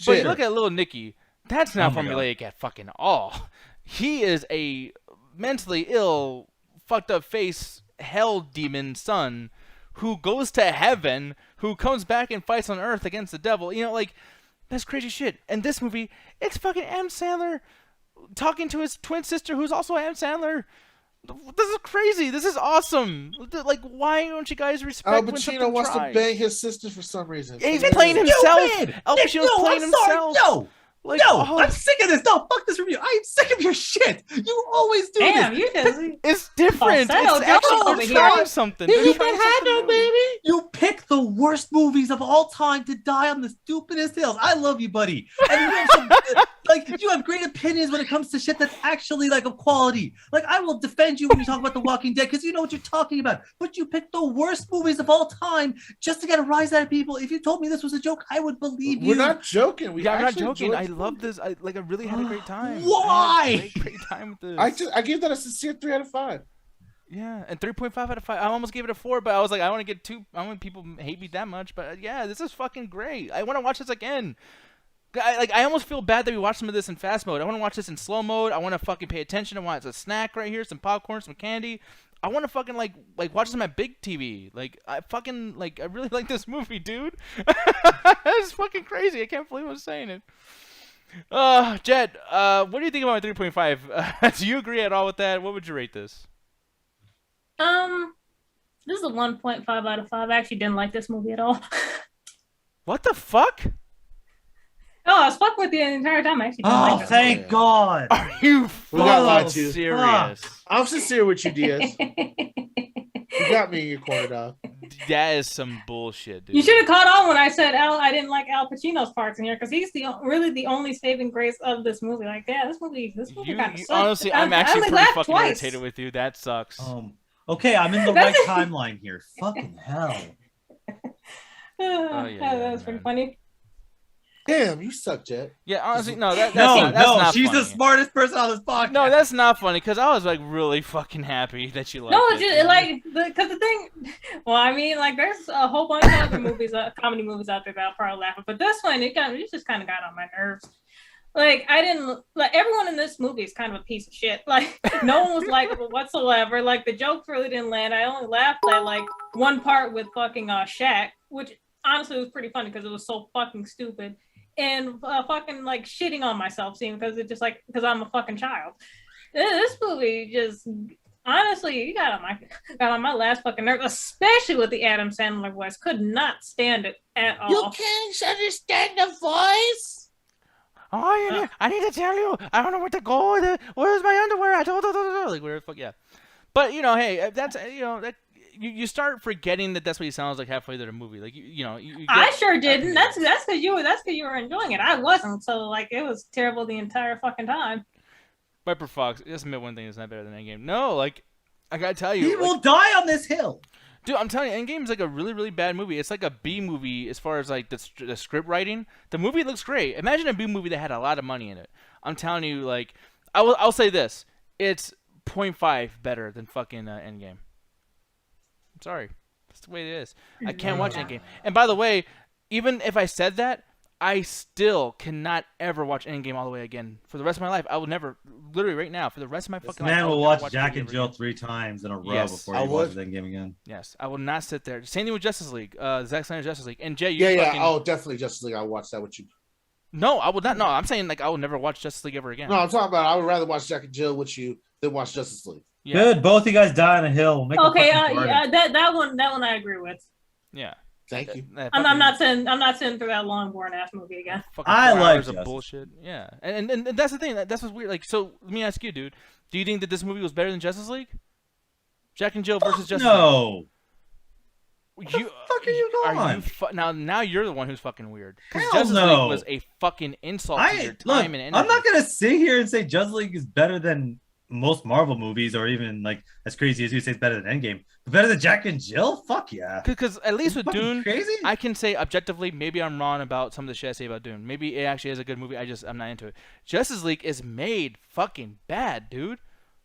B: But you look at Little Nicky, that's not formulaic at fucking all. He is a mentally ill, fucked up face hell demon son who goes to heaven, who comes back and fights on Earth against the devil. You know, like that's crazy shit. And this movie, it's fucking Adam Sandler talking to his twin sister, who's also Adam Sandler. This is crazy. This is awesome. Like, why don't you guys respect
A: Al Pacino wants to bang his sister for some reason.
B: Yeah, he's playing himself. Al Pacino's playing himself.
C: No. Like, I'm sick of this. No, fuck this review. I'm sick of your shit. You always do this.
D: Damn, you did.
B: It's different. It's actually they're trying something.
A: You can handle, baby.
C: You pick the worst movies of all time to die on the stupidest hills. I love you, buddy. And you have some, like, you have great opinions when it comes to shit that's actually like of quality. Like, I will defend you when you talk about The Walking Dead because you know what you're talking about. But you pick the worst movies of all time just to get a rise out of people. If you told me this was a joke, I would believe you.
A: We're not joking.
B: I'm not joking. I love this. I really had a great time.
C: Why?
B: Great time with this.
A: I gave that a sincere 3 out of 5.
B: Yeah, and 3.5 out of 5. I almost gave it a 4, but I was like, I don't want to get too. I don't want people hate me that much. But yeah, this is fucking great. I want to watch this again. I almost feel bad that we watched some of this in fast mode. I want to watch this in slow mode. I want to fucking pay attention. I want a snack right here, some popcorn, some candy. I want to fucking like watch this on my big TV. I really like this movie, dude. It's fucking crazy. I can't believe I'm saying it. Jed, what do you think about my 3.5? Do you agree at all with that? What would you rate this?
D: This is a 1.5 out of 5. I actually didn't like this movie at all.
B: What the fuck?
D: Oh, I was fucking with you the entire time. I actually didn't like this
C: thank God.
B: Are you serious?
A: I'm sincere with you, Diaz. You got me in your corner, dog.
B: That is some bullshit, dude.
D: You should have caught on when I said I didn't like Al Pacino's parts in here because he's really the only saving grace of this movie. Like, yeah, this movie kind of sucks.
B: Honestly, I'm actually pretty fucking irritated with you. That sucks.
C: Okay, I'm in the right timeline here. Fucking hell.
D: That was pretty funny.
A: Damn, you suck, Jet.
B: Yeah, honestly, no, that's not
C: she's
B: funny.
C: the smartest person on this podcast.
B: No, that's not funny because I was like really fucking happy that you liked
D: it.
B: No,
D: just like because the thing. Well, I mean, like there's a whole bunch of other movies, comedy movies out there that I'll probably laugh at, but this one it just kind of got on my nerves. Like I didn't like everyone in this movie is kind of a piece of shit. Like no one was likable whatsoever. Like the jokes really didn't land. I only laughed at like one part with fucking Shaq, which honestly was pretty funny because it was so fucking stupid. And fucking like shitting on myself, seeing because I'm a fucking child. This movie just honestly, you got on my last fucking nerve, especially with the Adam Sandler voice. Could not stand it at all.
A: You can't understand the voice.
B: Oh, I need to tell you, I don't know where to go. Where's my underwear? I don't like where the fuck, yeah. But you know, hey, that's that. You start forgetting that's what he sounds like halfway through the movie. Like you
D: I sure didn't. That's because you were enjoying it. I wasn't. So like it was terrible the entire fucking time.
B: Viper Fox, just admit one thing is not better than Endgame. No, like I gotta tell you,
C: he will die on this hill.
B: Dude, I'm telling you, Endgame is like a really, really bad movie. It's like a B movie as far as like the script writing. The movie looks great. Imagine a B movie that had a lot of money in it. I'm telling you, like, I'll say this: it's zero point 0.5 better than fucking Endgame. I'm sorry, that's the way it is. I can't watch Endgame. And by the way, even if I said that, I still cannot ever watch Endgame all the way again for the rest of my life. I will never, literally right now, for the rest of my fucking life.
C: Man
B: I
C: will
B: never
C: watch Jack and
B: Endgame
C: Jill
B: again.
C: 3 times in a row
B: Yes,
C: before
A: I
C: he
A: would.
C: watches Endgame again.
B: Yes, I will not sit there. Same thing with Justice League, Zack Snyder's Justice League. And Jay, you
A: Yeah,
B: fucking...
A: Oh, definitely Justice League. I'll watch that with you.
B: No, I would not. No, I'm saying like I will never watch Justice League ever again.
A: No, I'm talking about I would rather watch Jack and Jill with you than watch Justice League.
B: Yeah.
C: Good, both of you guys die on a hill. Make
D: Okay,
C: a fucking garden.
D: that one I agree with.
B: Yeah.
A: Thank you.
D: I'm not sitting through that long boring ass movie again.
B: Fucking
C: I
B: 4
C: like
B: hours of
C: Justice.
B: bullshit. Yeah, and that's the thing. That's what's weird. Like, so let me ask you, dude. Do you think that this movie was better than Justice League? Jack and Jill versus Justice
C: No.
B: League.
C: What the fuck are you going?
B: Now you're the one who's fucking weird. Because
C: Hell
B: Justice
C: no.
B: League was a fucking insult to your time and energy.
C: I'm not gonna sit here and say Justice League is better than most Marvel movies, or even like as crazy as you say it's better than Endgame. But better than Jack and Jill? Fuck yeah.
B: Because at least with
C: Fucking
B: Dune,
C: crazy?
B: I can say objectively, maybe I'm wrong about some of the shit I say about Dune. Maybe it actually is a good movie. I'm not into it. Justice League is made fucking bad, dude.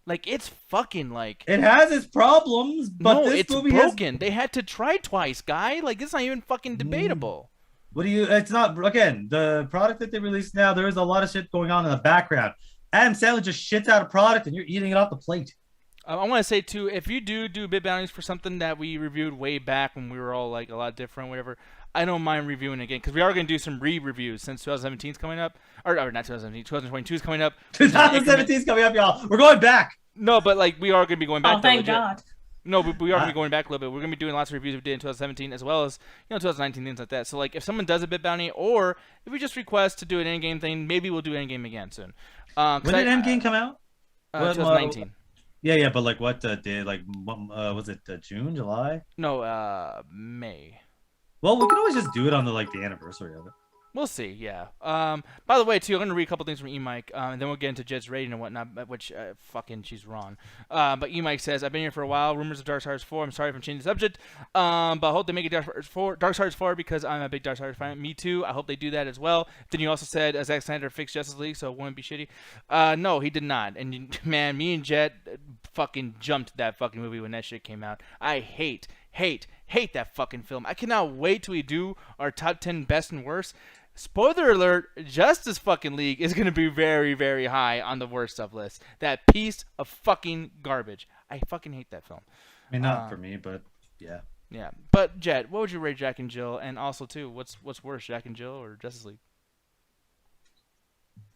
B: Like, it's fucking like...
C: It has its problems, but
B: no,
C: this
B: it's
C: movie
B: broken. They had to try twice, guy. Like, it's not even fucking debatable.
C: What do you? It's not, again, the product that they released now. There is a lot of shit going on in the background. Adam Sandler just shits out a product, and you're eating it off the plate.
B: I want to say too, if you do bid bounties for something that we reviewed way back when we were all like a lot different, whatever, I don't mind reviewing again because we are going to do some re-reviews since 2017 is coming up, or not 2017, 2022 is coming up.
C: 2017 is coming up, y'all. We're going back.
B: No, but like we are going to be going back.
D: Oh, thank God.
B: No, but we are going to be going back a little bit. We're going to be doing lots of reviews we did in 2017 as well as 2019 things like that. So like if someone does a bid bounty, or if we just request to do an Endgame thing, maybe we'll do Endgame again soon.
C: When did Endgame come out?
B: 2019.
C: Yeah, but like what day? Like, was it June, July?
B: No, May.
C: Well, we can always just do it on the anniversary of it.
B: We'll see, yeah. By the way, too, I'm going to read a couple things from E-Mike, and then we'll get into Jed's rating and whatnot, which, fucking, she's wrong. But E-Mike says, I've been here for a while, rumors of Darksiders 4, I'm sorry if I'm changing the subject, but I hope they make it Darksiders 4 because I'm a big Darksiders fan. Me too, I hope they do that as well. Then you also said, Zack Snyder fixed Justice League, so it wouldn't be shitty. No, he did not, and man, me and Jed fucking jumped that fucking movie when that shit came out. I hate that fucking film. I cannot wait till we do our top 10 best and worst. Spoiler alert, Justice fucking League is going to be very, very high on the worst stuff list. That piece of fucking garbage. I fucking hate that film.
C: I mean, not for me, but yeah.
B: Yeah. But, Jed, what would you rate Jack and Jill? And also, too, what's worse, Jack and Jill or Justice League?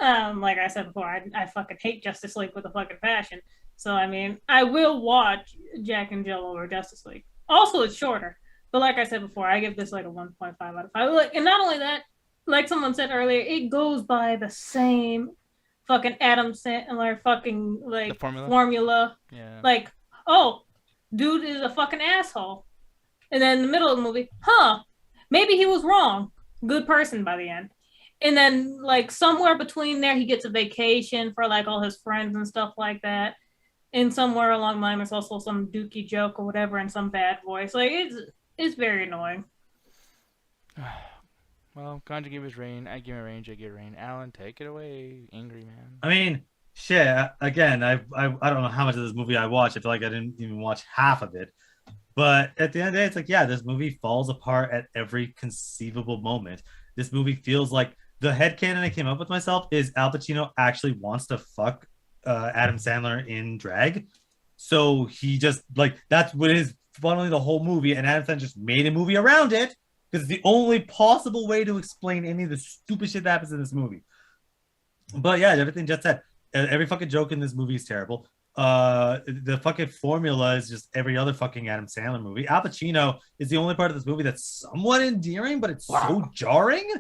D: Like I said before, I fucking hate Justice League with a fucking passion. So, I mean, I will watch Jack and Jill over Justice League. Also, it's shorter. But like I said before, I give this like a 1.5 out of 5. Like, and not only that, like someone said earlier, it goes by the same fucking Adam Sandler fucking like formula.
B: Yeah.
D: Like, oh, dude is a fucking asshole. And then in the middle of the movie, maybe he was wrong. Good person by the end. And then like somewhere between there, he gets a vacation for like all his friends and stuff like that. And somewhere along the line, there's also some dookie joke or whatever in some bad voice. Like it's very annoying.
B: Well, Conja gave his rain. I give it rain. Jay gave it rain. Alan, take it away, angry man.
C: I mean, shit. Again, I don't know how much of this movie I watched. I feel like I didn't even watch half of it. But at the end of the day, it's like, yeah, this movie falls apart at every conceivable moment. This movie feels like the headcanon I came up with myself is Al Pacino actually wants to fuck Adam Sandler in drag. So he just like that's what is funneling the whole movie, and Adam Sandler just made a movie around it because it's the only possible way to explain any of the stupid shit that happens in this movie. But yeah, everything just said. Every fucking joke in this movie is terrible. The fucking formula is just every other fucking Adam Sandler movie. Al Pacino is the only part of this movie that's somewhat endearing, but it's so jarring.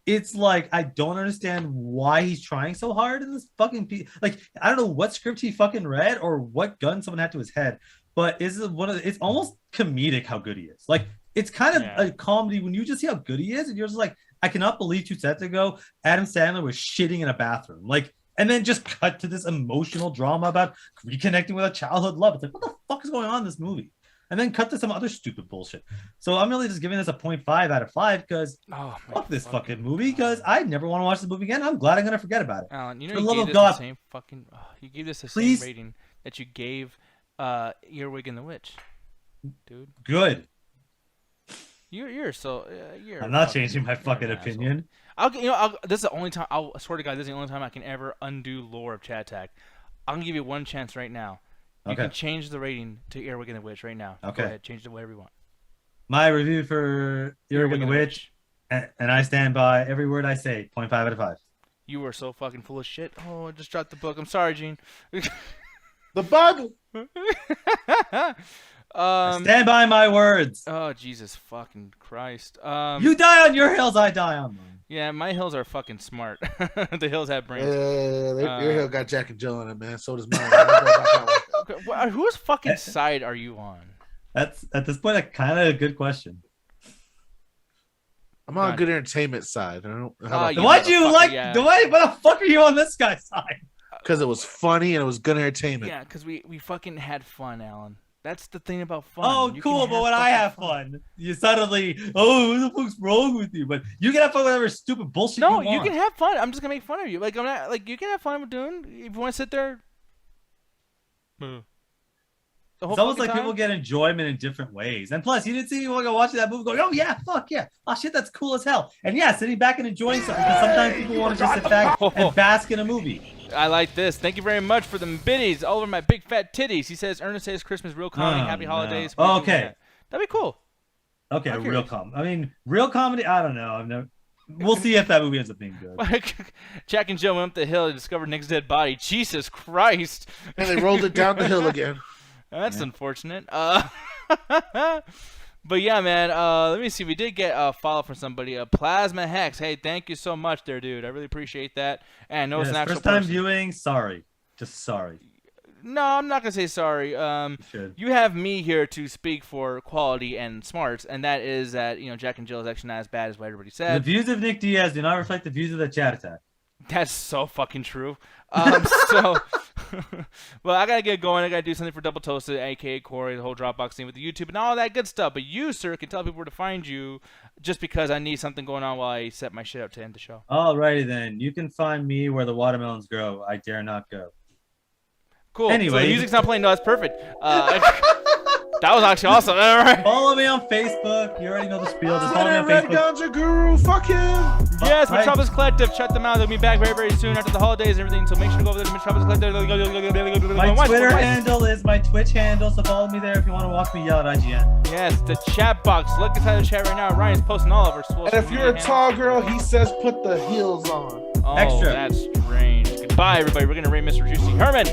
C: It's like, I don't understand why he's trying so hard in this fucking piece. Like, I don't know what script he fucking read or what gun someone had to his head, but it's almost comedic how good he is. Like, it's kind of a comedy when you just see how good he is, and you're just like, I cannot believe 2 sets ago, Adam Sandler was shitting in a bathroom. Like, and then just cut to this emotional drama about reconnecting with a childhood love. It's like, what the fuck is going on in this movie? and then cut to some other stupid bullshit. So I'm really just giving this a 0.5 out of 5 because fuck this fucking movie, because I never want to watch the movie again. I'm glad I'm gonna forget about it.
B: Alan, you know
C: For
B: you
C: the love
B: gave
C: of
B: this
C: God.
B: the same fucking. You gave this the
C: Please.
B: same rating that you gave Earwig and the Witch, dude.
C: Good.
B: You're so. You're
C: I'm not
B: fucking-
C: changing my
B: you're an
C: fucking
B: asshole.
C: opinion.
B: This is the only time. I swear to God, this is the only time I can ever undo lore of Chat Tag. I'm gonna give you one chance right now. You
C: Okay.
B: can change the rating to Earwig and the Witch right now.
C: Okay.
B: Go ahead, change it to whatever you want.
C: My review for Earwig and the Witch, and I stand by every word I say. 0.5 out of 5.
B: You were so fucking full of shit. Oh, I just dropped the book. I'm sorry, Gene.
A: The Bible.
C: I stand by my words.
B: Oh, Jesus fucking Christ.
C: You die on your hills, I die on mine.
B: Yeah, my hills are fucking smart. The hills have brains.
A: Your hill got Jack and Jill in it, man. So does mine. I don't know about that one.
B: Okay, whose fucking side are you on?
C: That's at this point a kind of a good question.
A: I'm on
B: God.
A: good entertainment side. I don't.
B: You
C: Why'd you
B: motherfucker,
C: like?
B: yeah.
C: Why the fuck are you on this guy's side?
A: Because it was funny and it was good entertainment.
B: Yeah, because we fucking had fun, Alan. That's the thing about fun.
C: Oh,
B: You can
C: cool, but when I
B: fucking
C: have fun, you suddenly, oh, what the fuck's wrong with you? But you can have fun with whatever stupid bullshit
B: No,
C: you
B: you
C: want.
B: can have fun. I'm just gonna make fun of you. Like I'm not like you can have fun with doing. If you want to sit there. The whole
C: It's almost
B: fucking
C: like people
B: time?
C: get enjoyment in different ways. And plus, you didn't see anyone go watching that movie going, oh, yeah, fuck yeah. Oh, shit, that's cool as hell. And yeah, sitting back and enjoying something. Because sometimes people want to just sit back and bask in a movie.
B: I like this. Thank you very much for the biddies all over my big fat titties. He says, Ernest says Christmas, real comedy,
C: Oh,
B: happy
C: no.
B: holidays.
C: Oh, okay.
B: That'd be cool.
C: Okay,
B: I'm
C: real
B: curious.
C: real comedy, I don't know. We'll see if that movie ends up being good.
B: Jack and Jill went up the hill to discover Nick's dead body. Jesus Christ.
A: And they rolled it down the hill again.
B: That's unfortunate. But yeah, man. Let me see. We did get a follow from somebody. Plasma Hex. Hey, thank you so much, there, dude. I really appreciate that. And I know it's an actual
C: First time
B: person.
C: viewing, sorry. Just sorry.
B: No, I'm not gonna say sorry.
C: Should.
B: You have me here to speak for quality and smarts, and that is that Jack and Jill is actually not as bad as what everybody
C: The
B: said.
C: views of Nick Diaz do not reflect the views of the chat attack.
B: That's so fucking true. Well, I gotta get going. I gotta do something for Double Toasted, aka Corey, the whole Dropbox thing with the YouTube and all that good stuff. But you, sir, can tell people where to find you, just because I need something going on while I set my shit up to end the show.
C: Alrighty then. You can find me where the watermelons grow. I dare not go.
B: Cool. So
C: Anyway.
B: the music's not playing. No, that's perfect. That was actually awesome. All right.
C: Follow me on Facebook. You already know the spiel. Just follow me on
A: Red
C: Facebook.
A: Ganja Guru, fuck him.
B: Yes,
C: Right.
B: Metropolis Collective. Check them out. They'll be back very, very soon after the holidays and everything. So make sure to go over there to Metropolis Collective.
C: My Twitter handle is my Twitch handle, so follow me there if you want to watch me yell at IGN.
B: Yes, the chat box. Look inside the chat right now. Ryan's posting all of our social
A: And if you're a
B: media
A: tall
B: handles.
A: girl, he says put the heels on.
B: Oh,
C: Extra.
B: that's strange. Goodbye, everybody. We're gonna rate Mr. Juicy Herman.